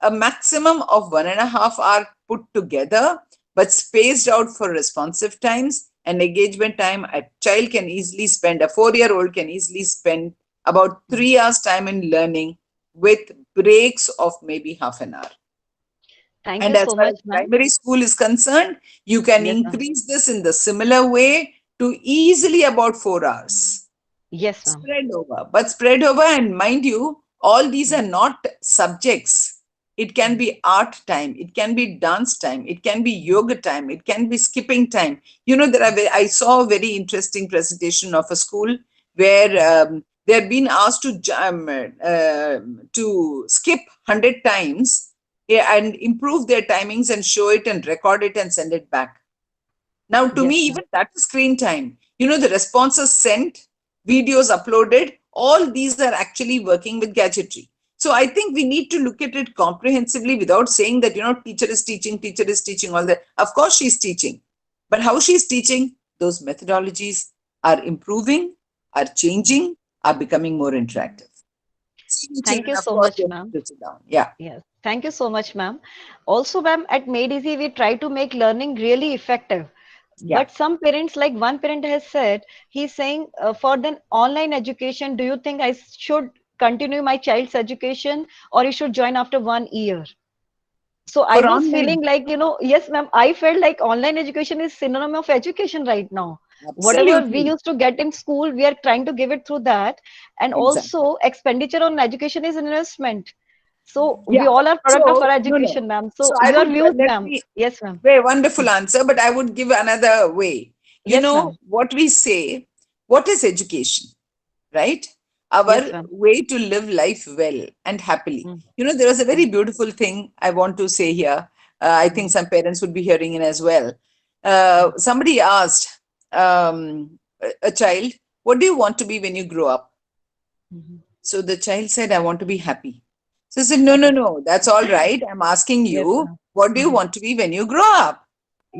a maximum of 1.5 hour put together, but spaced out for responsive times and engagement time. A child can easily spend, a 4-year-old can easily spend about 3 hours time in learning with breaks of maybe half an hour. Thank And you as so far much, as ma'am. primary school is concerned, you can Yes, ma'am. increase this in the similar way to easily about 4 hours. Yes, ma'am. Spread over. But spread over, and mind you, all these are not subjects. It can be art time. It can be dance time. It can be yoga time. It can be skipping time. I saw a very interesting presentation of a school where they're being asked to skip 100 times, and improve their timings and show it and record it and send it back. Now, to me, Yes, even ma'am. that is screen time. The responses sent, videos uploaded, all these are actually working with gadgetry. So I think we need to look at it comprehensively without saying that, teacher is teaching all that. Of course, she's teaching. But how she's teaching, those methodologies are improving, are changing, are becoming more interactive. Senior Thank children, you of so course, much, they ma'am. need to sit down. Yeah. Yes, thank you so much, ma'am. Also, ma'am, at Made Easy, we try to make learning really effective. Yeah. But some parents, like one parent has said, he's saying, for the online education, do you think I should continue my child's education or he should join after 1 year? So I For was online, feeling like, yes, ma'am, I felt like online education is synonym of education right now. Whatever we absolutely. used to get in school, we are trying to give it through that. And Exactly. also, expenditure on education is investment. So we Yeah. all are product of So, our no, no. education, ma'am. So So I your would views, let ma'am. me Yes, ma'am. very wonderful answer, but I would give another way. Yes, ma'am. What we say, what is education, right? Our Yes, ma'am. way to live life well and happily. Mm, There was a mm, very beautiful thing I want to say here. I think mm, some parents would be hearing it as well. mm, Somebody asked a child, what do you want to be when you grow up? mhm. So the child said, I want to be happy. So I said, no, no, no, that's all right. I'm asking Yes, you, ma'am. what do you Mhm. want to be when you grow up?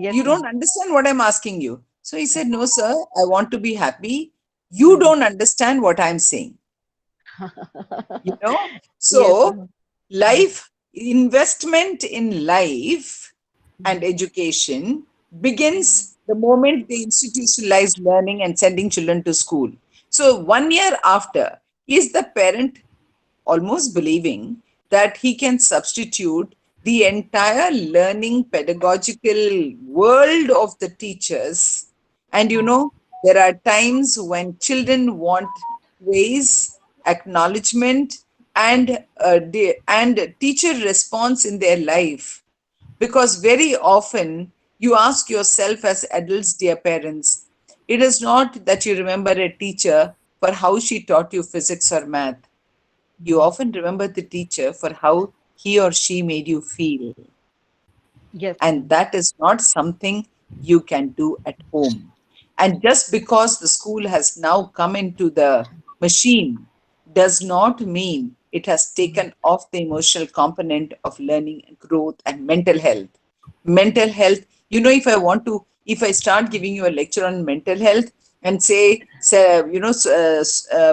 You Yes, don't ma'am. understand what I'm asking you. So he said, no, sir, I want to be happy. You don't understand what I'm saying. You know? Yes, So, ma'am. Mhm, life, investment in life and mhm, education begins the moment they institutionalize learning and sending children to school. So, 1 year after, is the parent almost believing that he can substitute the entire learning pedagogical world of the teachers. And there are times when children want praise, acknowledgement, and teacher response in their life. Because very often you ask yourself as adults, dear parents, it is not that you remember a teacher for how she taught you physics or math. You mhm. often remember the teacher for how he or she made you feel. Yes, And ma'am. that is not something you can do at home. And just because the school has now come into the machine does not mean it has Mhm. taken off the emotional component of learning and growth and mental health. Mental health, if I start giving you a lecture on mental health and say,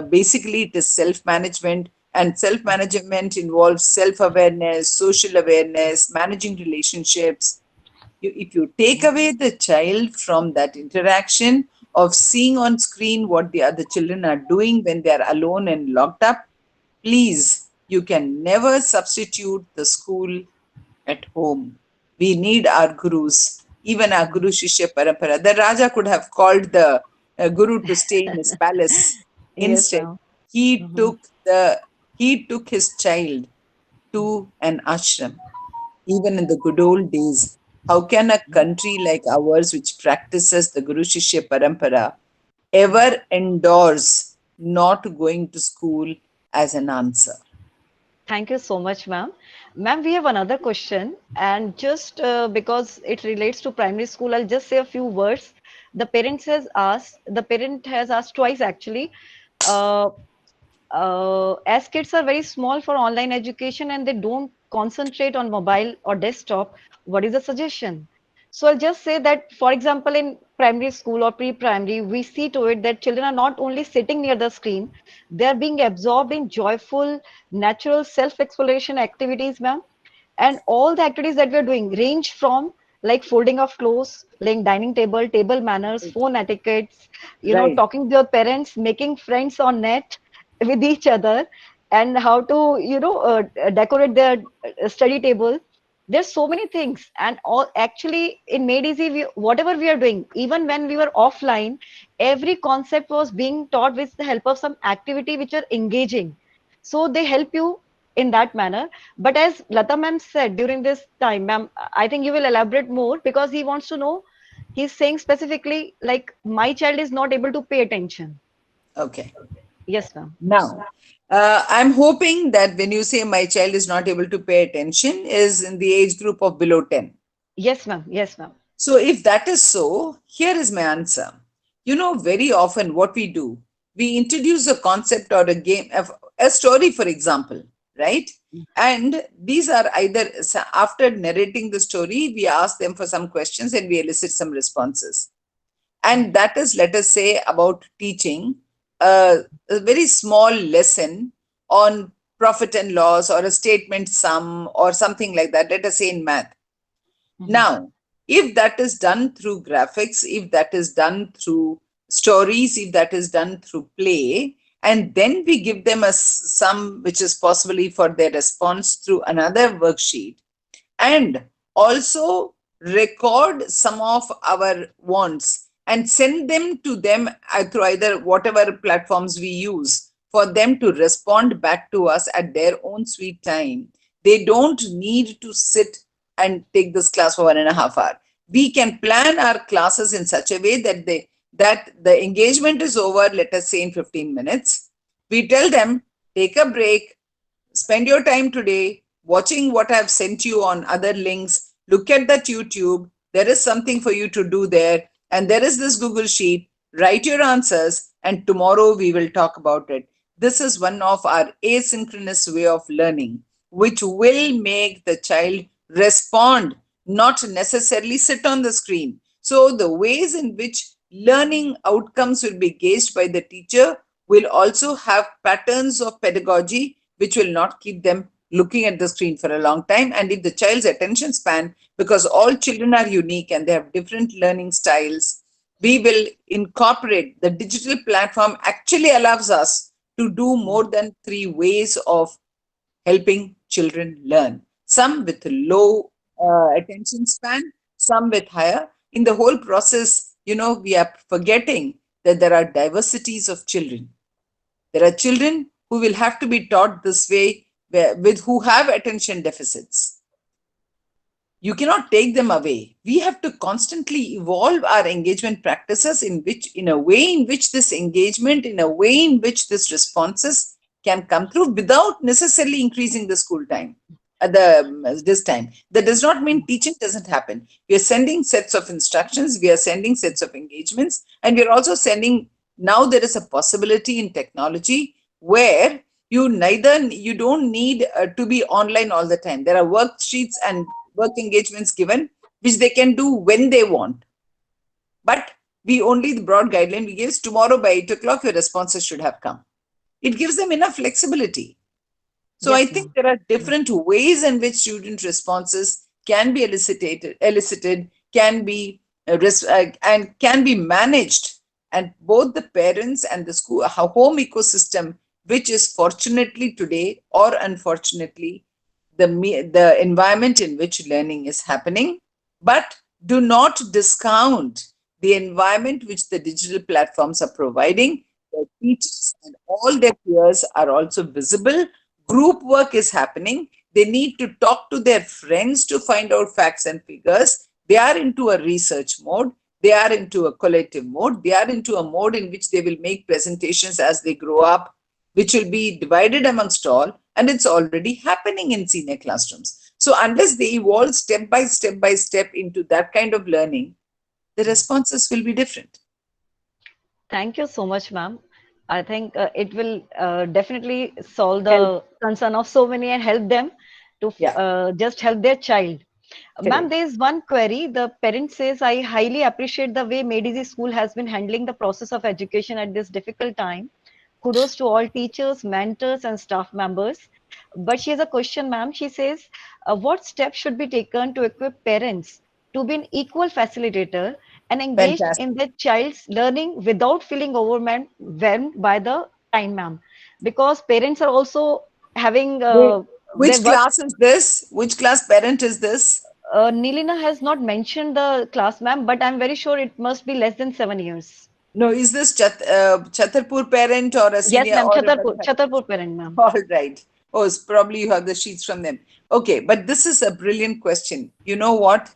basically it is self management, and self management involves self awareness, social awareness, managing relationships. If you take away the child from that interaction of seeing on screen what the other children are doing when they are alone and locked up, please, you can never substitute the school at home. We need our gurus, even our Guru Shishya Parampara. The Raja could have called the Guru to stay in his palace. Yes, Instead, ma'am. he Mhm. took the he took his child to an ashram. Even in the good old days, how can a country like ours, which practices the Guru Shishya Parampara, ever endorse not going to school as an answer? Thank you so much, ma'am. Ma'am, we have another question, and just because it relates to primary school, I'll just say a few words. The parent has asked twice actually. Uh, as kids are very small for online education and they don't concentrate on mobile or desktop, what is the suggestion? So I'll just say that, for example, in primary school or pre-primary, we see to it that children are not only sitting near the screen, they are being absorbed in joyful, natural self-exploration activities, ma'am. And all the activities that we're doing range from like folding of clothes, playing dining table, table manners, phone etiquettes, Right. talking to your parents, making friends on net with each other, and how to, decorate their study table. There's so many things, and all actually in Made Easy, whatever we are doing, even when we were offline, every concept was being taught with the help of some activity which are engaging. So they help you in that manner. But as Lata ma'am said during this time, ma'am, I think you will elaborate more because he wants to know. He's saying specifically like my child is not able to pay attention. Okay. Yes, ma'am. Now, I'm hoping that when you say my child is not able to pay attention, is in the age group of below 10. Yes, ma'am. Yes, ma'am. So, if that is so, here is my answer. You know, very often what we do, we introduce a concept or a game, a story, for example, right? And these are either, after narrating the story, we ask them for some questions and we elicit some responses. And that is, let us say, about teaching a very small lesson on profit and loss or a statement sum or something like that, let us say in math. Mhm. Now, if that is done through graphics, if that is done through stories, if that is done through play, and then we give them a sum which is possibly for their response through another worksheet, and also record some of our wants and send them to them through either whatever platforms we use for them to respond back to us at their own sweet time. They don't need to sit and take this class for 1.5 hours. We can plan our classes in such a way that the engagement is over, let us say in 15 minutes. We tell them, take a break, spend your time today watching what I've sent you on other links. Look at that YouTube. There is something for you to do there. And there is this Google Sheet. Write your answers, and tomorrow we will talk about it. This is one of our asynchronous way of learning, which will make the child respond, not necessarily sit on the screen. So, the ways in which learning outcomes will be gauged by the teacher will also have patterns of pedagogy which will not keep them looking at the screen for a long time. And if the child's attention span, because all children are unique and they have different learning styles, we will incorporate the digital platform actually allows us to do more than 3 ways of helping children learn. Some with low attention span, some with higher. In the whole process, we are forgetting that there are diversities of children. There are children who will have to be taught this way with who have attention deficits. You cannot take them away. We have to constantly evolve our engagement practices in a way in which this engagement, in a way in which this responses can come through without necessarily increasing the school time at the this time. That does not mean teaching doesn't happen. We are sending sets of instructions, we are sending sets of engagements, and we are also sending. Now there is a possibility in technology where you don't need to be online all the time. There are worksheets and work engagements given which they can do when they want, but we only, the broad guideline we give is tomorrow by 8 o'clock your responses should have come. It gives them enough flexibility. So I Yes, think ma'am. there are different ways in which student responses can be elicited, can be and can be managed, and both the parents and the school home ecosystem, which is fortunately today or unfortunately the environment in which learning is happening, but do not discount the environment which the digital platforms are providing. The teachers and all their peers are also visible. Group work is happening. They need to talk to their friends to find out facts and figures. They are into a research mode. They are into a collective mode. They are into a mode in which they will make presentations as they grow up, which will be divided amongst all. And it's already happening in senior classrooms. So, unless they evolve step by step into that kind of learning, the responses will be different. Thank you so much, ma'am. I think it will definitely solve Help. the concern of so many and help them to Yeah, just help their child. Ma'am, correct. there is one query. The parent says, I highly appreciate the way Medici School has been handling the process of education at this difficult time. Kudos to all teachers, mentors, and staff members. But she has a question, ma'am. She says, what steps should be taken to equip parents to be an equal facilitator and engaged in Fantastic. their child's learning without feeling overwhelmed by the time, ma'am? Because parents are also having Wait, their which work. class is this? Which class parent is this? Nilina has not mentioned the class, ma'am, but I'm very sure it must be less than 7 years. No, is this Chatarpur parent or a Yes, senior ma'am. or a Chatarpur, Bandha? Chatarpur parent, ma'am. All right. Oh, it's probably you have the sheets from them. Okay, but this is a brilliant question. You know what?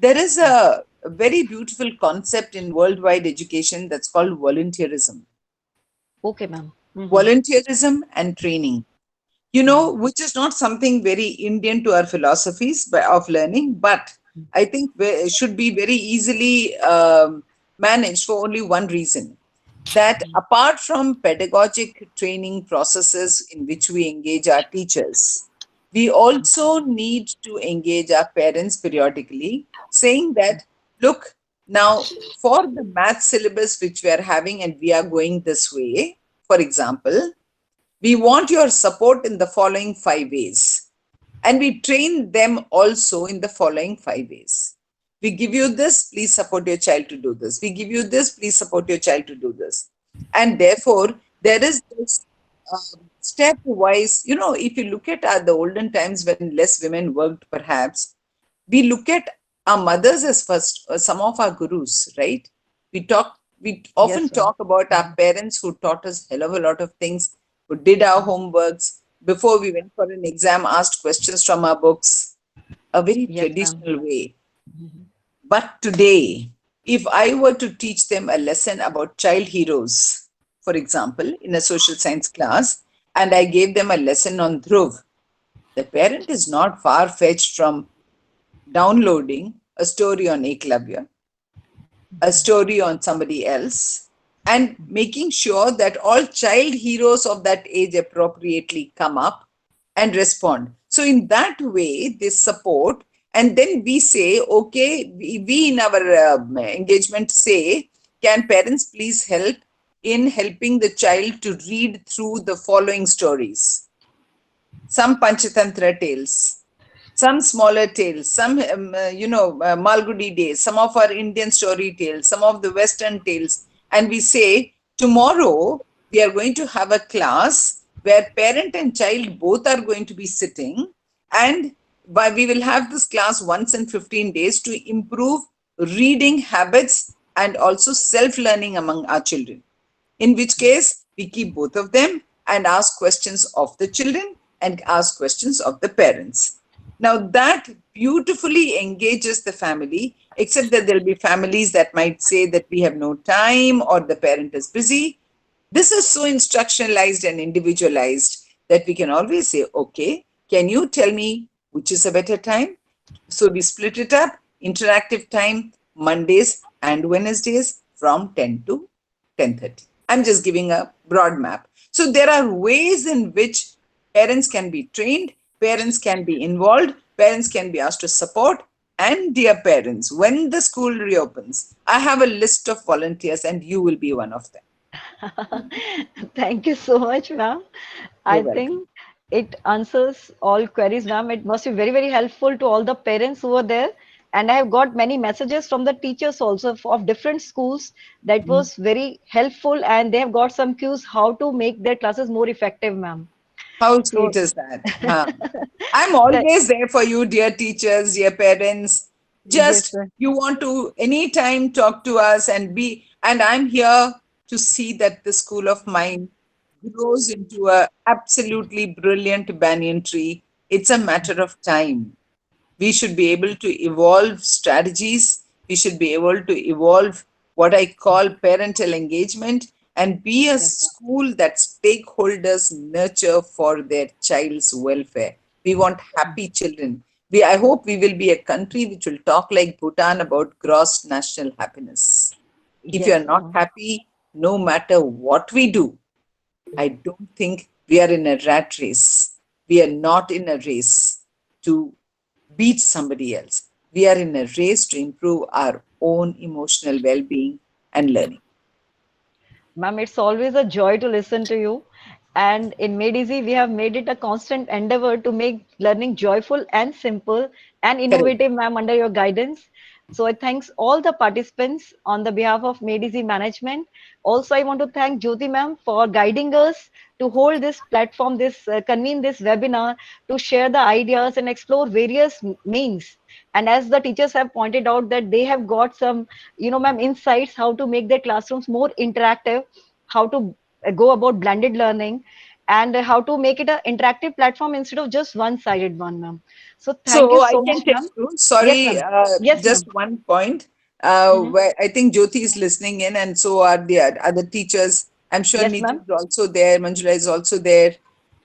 There is a very beautiful concept in worldwide education that's called volunteerism. Okay, ma'am. Volunteerism and training, which is not something very Indian to our philosophies of learning, but I think should be very easily managed for only one reason, that apart from pedagogic training processes in which we engage our teachers, we also need to engage our parents periodically, saying that, look, now for the math syllabus which we are having and we are going this way, for example, we want your support in the following 5 ways. And we train them also in the following 5 ways. We give you this, please support your child to do this. We give you this, please support your child to do this. And therefore, there is this stepwise, if you look at the olden times when less women worked, perhaps, we look at our mothers as first, some of our gurus, right? We often Yes, ma'am. talk about our parents who taught us hell of a lot of things, who did our homeworks before we went for an exam, asked questions from our books, a very Yes, ma'am. traditional way. But today, if I were to teach them a lesson about child heroes, for example, in a social science class, and I gave them a lesson on Dhruv, the parent is not far fetched from downloading a story on Eklavya, a story on somebody else, and making sure that all child heroes of that age appropriately come up and respond. So, in that way, they support, and then we say, okay, we in our engagement say, can parents please help in helping the child to read through the following stories? Some Panchatantra tales, some smaller tales, some, Malgudi days, some of our Indian story tales, some of the Western tales. And we say, tomorrow we are going to have a class where parent and child both are going to be sitting. And we will have this class once in 15 days to improve reading habits and also self learning among our children, in which case we keep both of them and ask questions of the children and ask questions of the parents. Now, that beautifully engages the family, except that there'll be families that might say that we have no time or the parent is busy. This is so instructionalized and individualized that we can always say, okay, can you tell me which is a better time? So we split it up, interactive time, Mondays and Wednesdays from 10 to 10:30. I'm just giving a broad map. So there are ways in which parents can be trained, parents can be involved, parents can be asked to support. And dear parents, when the school reopens, I have a list of volunteers and you will be one of them. Thank you so much, ma'am. You're I welcome. think it answers all queries, ma'am. It must be very, very helpful to all the parents who were there. And I have got many messages from the teachers also of different schools that was very helpful, and they have got some cues how to make their classes more effective, ma'am. How So, sweet is that? Huh? I'm th- always there for you, dear teachers, dear parents. yes, Just sir. you want to anytime talk to us and I'm here to see that the school of mine grows into a absolutely brilliant banyan tree. It's a matter of time. We should be able to evolve strategies. We should be able to evolve what I call parental engagement and be a Yes, ma'am. school that stakeholders nurture for their child's welfare. We want happy children. I hope we will be a country which will talk like Bhutan about gross national happiness. If you are Yes, not ma'am. happy, no matter what we do, I don't think we are in a rat race. We are not in a race to beat somebody else. We are in a race to improve our own emotional well being and learning. Ma'am, it's always a joy to listen to you. And in Made Easy, we have made it a constant endeavor to make learning joyful and simple and Correct. innovative, ma'am, under your guidance. So I thanks all the participants on the behalf of Made Easy Management. Also, I want to thank Jyoti, ma'am, for guiding us to hold this platform, convene this webinar, to share the ideas and explore various means. And as the teachers have pointed out that they have got some, ma'am, insights how to make their classrooms more interactive, how to go about blended learning. and how to make it an interactive platform instead of just one-sided one, ma'am. So thank you So I so can much, tell ma'am. you, Yes, sorry, ma'am. Yes, just ma'am. one point, Hmm. where I think Jyoti is listening in, and so are the other teachers. I'm sure Yes, Neetu ma'am. is also there, Manjula is also there.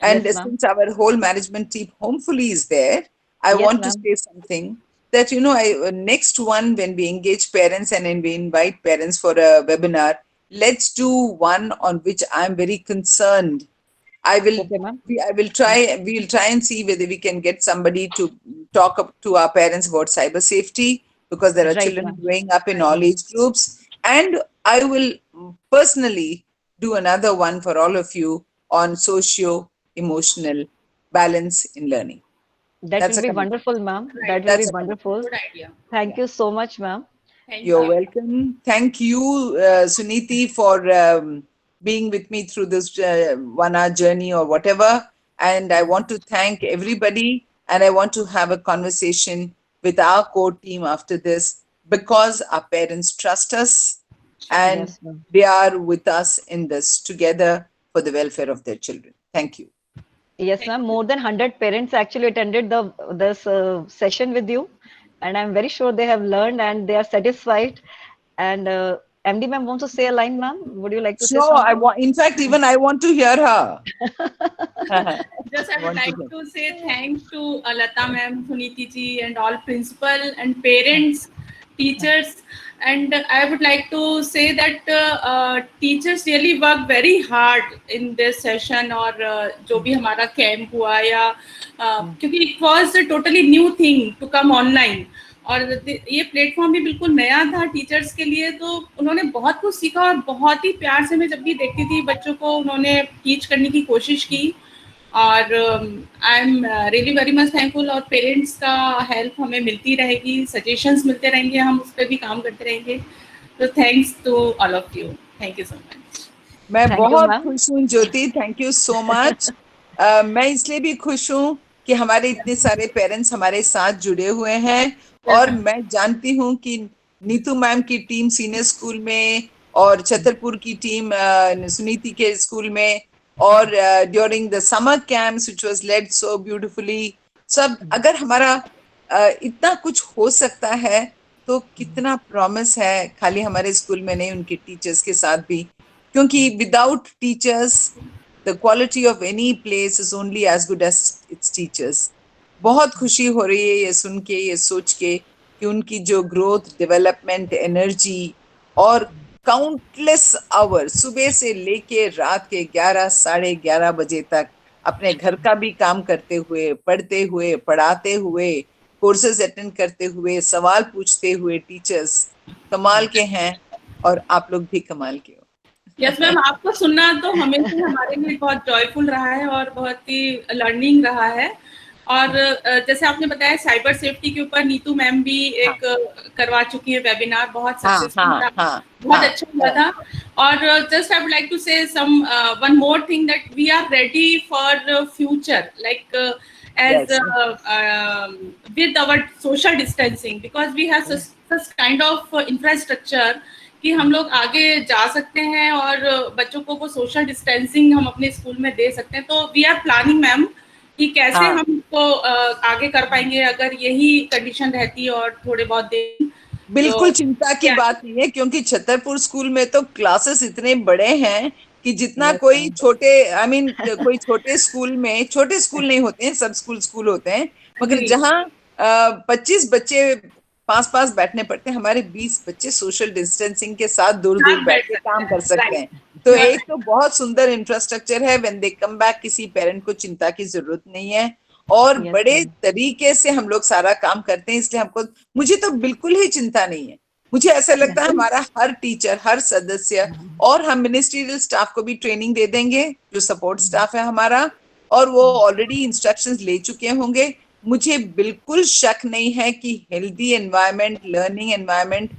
And Yes, ma'am. since our whole management team hopefully is there, I Yes, want to ma'am. say something that, you know, next one, when we engage parents and when we invite parents for a webinar, let's do one on which I'm very concerned. I will Okay, ma'am. I will try, we will try and see whether we can get somebody to talk up to our parents about cyber safety, because there are Right, children ma'am. growing up in all Hmm. age groups. And I will personally do another one for all of you on socio emotional balance in learning. That That's will a be commitment. wonderful, ma'am. That Right. will be That's a commitment. wonderful. Good idea. Thank Yeah. you so much, ma'am. Thank You're you. welcome. Thank you, Suniti, for being with me through this 1 hour journey or whatever. And I want to thank everybody. And I want to have a conversation with our core team after this, because our parents trust us Sure. and Yes, ma'am. they are with us in this together for the welfare of their children. Thank you. Yes, Thank ma'am. you. More than 100 parents actually attended the this session with you, and I'm very sure they have learned and they are satisfied. And MD ma'am wants to say a line, ma'am. Would you like to say Sure, something? in fact, even I want to hear her. I Just I would want to like hear. to say thanks to Lata ma'am, Suniti ji, and all principal and parents, teachers. And I would like to say that teachers really work very hard in this session or जो भी हमारा camp हुआ या क्योंकि it was a totally new thing to come online. और ये platform भी बिल्कुल नया था टीचर्स के लिए, तो उन्होंने बहुत कुछ सीखा और बहुत ही प्यार से मैं जब भी देखती थी बच्चों को उन्होंने टीच करने की कोशिश की। और I am really very much thankful, और पेरेंट्स का हेल्प हमें मिलती रहेगी, सजेशंस मिलते रहेंगे, हम उस पर भी काम करते रहेंगे। तो thanks to all of you, thank you so much. मैं Thank you, बहुत ma'am. खुश हूँ Jyoti, thank you so much. मैं इसलिए भी खुश हूँ कि हमारे इतने सारे पेरेंट्स हमारे साथ जुड़े हुए हैं, और मैं जानती हूँ कि नीतू मैम की टीम सीनियर स्कूल में, और छतरपुर की टीम सुनीति के स्कूल में, और during the summer camps which was led so beautifully, सब अगर हमारा इतना कुछ हो सकता है तो कितना प्रॉमिस है, खाली हमारे स्कूल में नहीं, उनके टीचर्स के साथ भी। क्योंकि without teachers the quality of any place is only as good as its teachers. बहुत खुशी हो रही है ये सुन के, ये सोच के कि उनकी जो ग्रोथ, डेवलपमेंट, एनर्जी और काउंटलेस आवर सुबह से लेके रात के 11 साढ़े 11 बजे तक अपने घर का भी काम करते हुए, पढ़ते हुए, पढ़ाते हुए, कोर्सेज अटेंड करते हुए, सवाल पूछते हुए टीचर्स कमाल के हैं, और आप लोग भी कमाल के यस हो। मैम, आपको सुनना तो हमेशा हमारे लिए बहुत जॉयफुल रहा है और बहुत ही लर्निंग रहा है। और जैसे आपने बताया साइबर सेफ्टी के ऊपर नीतू मैम भी हाँ एक करवा चुकी है वेबिनार, बहुत हाँ सक्सेसफुल हाँ था, हाँ बहुत हाँ। अच्छा हुआ था। और just I would like to say some one more thing that we are ready for future, like as yes. with our social distancing, because we have such kind of infrastructure कि हम लोग आगे जा सकते हैं और बच्चों को वो सोशल डिस्टेंसिंग हम अपने स्कूल में दे सकते हैं। तो वी आर प्लानिंग मैम कि कैसे हाँ, हम इसको आगे कर पाएंगे अगर यही कंडीशन रहती और थोड़े बहुत दिन। बिल्कुल तो चिंता की या बात नहीं है, क्योंकि छतरपुर स्कूल में तो क्लासेस इतने बड़े हैं कि जितना Yes, कोई ma'am. छोटे, आई मीन कोई छोटे स्कूल में, छोटे स्कूल नहीं होते हैं, सब स्कूल स्कूल होते हैं, मगर एग्री, जहाँ 25 बच्चे पास पास बैठने पड़ते हैं, हमारे 20 बच्चे सोशल डिस्टेंसिंग के साथ दूर दूर साथ बैठ बैठ के सकते काम हैं, कर सकते राइट, हैं। तो यू आर एक राइट। तो बहुत सुंदर इंफ्रास्ट्रक्चर है, व्हेन दे कम बैक किसी पेरेंट को चिंता की जरूरत नहीं है, और Yes, बड़े ma'am. तरीके से हम लोग सारा काम करते हैं, इसलिए हमको, मुझे तो बिल्कुल ही चिंता नहीं है। मुझे ऐसा लगता है हमारा हर टीचर, हर सदस्य, और हम मिनिस्ट्रियल स्टाफ को भी ट्रेनिंग दे देंगे, जो सपोर्ट स्टाफ है हमारा, और वो ऑलरेडी इंस्ट्रक्शंस ले चुके होंगे। मुझे बिल्कुल शक नहीं है कि हेल्दी एनवायरनमेंट, लर्निंग एनवायरनमेंट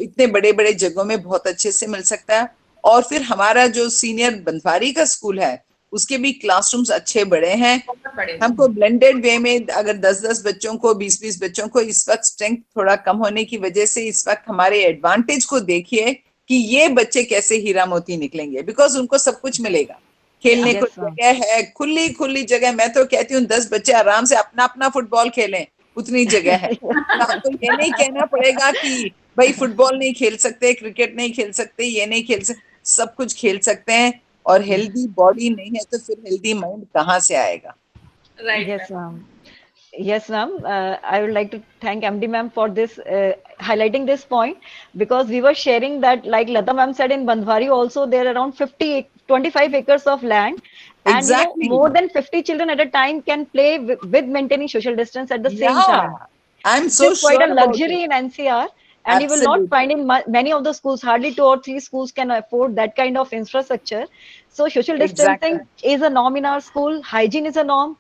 इतने बड़े बड़े जगहों में बहुत अच्छे से मिल सकता है। और फिर हमारा जो सीनियर बंधवारी का स्कूल है, उसके भी क्लासरूम्स अच्छे बड़े हैं। बहुत बड़े हैं। हमको ब्लेंडेड वे में अगर 10-10 बच्चों को, 20-20 बच्चों को, इस वक्त स्ट्रेंथ थोड़ा कम होने की वजह से इस वक्त हमारे एडवांटेज को देखिए कि ये बच्चे कैसे हीरा मोती निकलेंगे, बिकॉज उनको सब कुछ मिलेगा। Yeah. खेलने को Yes, ma'am. जगह है, खुली खुली जगह। मैं तो कहती हूँ 10 बच्चे आराम से अपना अपना फुटबॉल खेलें, उतनी जगह है। तो आपको ये नहीं कहना पड़ेगा कि भाई फुटबॉल नहीं खेल सकते, क्रिकेट नहीं खेल सकते, ये नहीं खेल सकते, सब कुछ खेल सकते हैं। और हेल्दी बॉडी नहीं है तो फिर हेल्दी माइंड कहाँ से आएगा? Right, Yes, ma'am. ma'am. Yes, ma'am. I would like to thank MD ma'am for this highlighting this point, because we were sharing that, like Lata ma'am said, in Bandhwari also there are around 25 acres of land, and Exactly. more than 50 children at a time can play with maintaining social distance at the same Yeah, time. I'm It so is quite a sure about it. luxury in NCR, and you will not Absolutely. find in many of the schools. Hardly two or three schools can afford that kind of infrastructure. So social Exactly. distancing is a norm in our school. Hygiene is a norm.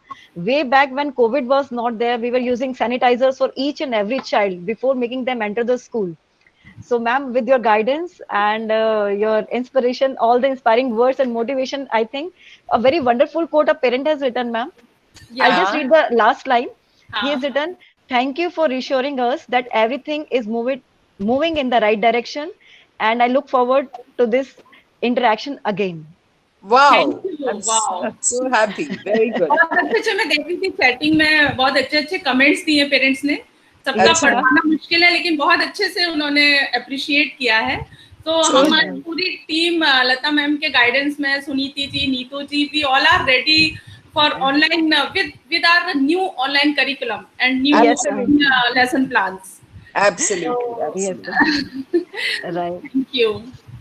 Way back when COVID was not there, we were using sanitizers for each and every child before making them enter the school. So, ma'am, with your guidance and your inspiration, all the inspiring words and motivation, I think a very wonderful quote a parent has written, ma'am. I'll Yeah. just Uh-huh. read the last line. He Huh. has written, "Thank you for reassuring us that everything is moving in the right direction, and I look forward to this interaction again." Thank Wow. you. I'm Wow. so happy. Very good. बहुत अच्छे अच्छे, मैं देख रही थी chatting में, बहुत अच्छे अच्छे कमेंट्स दिए पेरेंट्स ने। सबका Yes, अच्छा, ma'am. पढ़ाना मुश्किल है, लेकिन बहुत अच्छे से उन्होंने अप्रिशिएट किया है। तो so Yes, हमारी nice. ma'am. पूरी टीम लता मैम के गाइडेंस में, Suniti ji, Neetu ji, we all are ready for online with our new online curriculum and new Yes, ma'am. Absolutely. lesson plans. Absolutely. So Yes, Absolutely. ma'am. Right. thank you.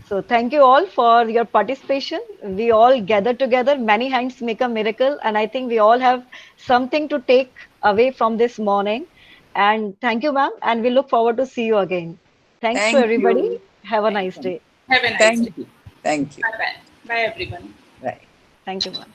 So thank you all for your participation. We all gather together. Many hands make a miracle, and I think we all have something to take away from this morning. And thank you, ma'am. And we look forward to see you again. Thanks to Thank everybody. you. Have a Thank nice you. day. Have a nice Thank day. you. Thank you. Bye bye. Bye everyone. Right. Thank you, ma'am.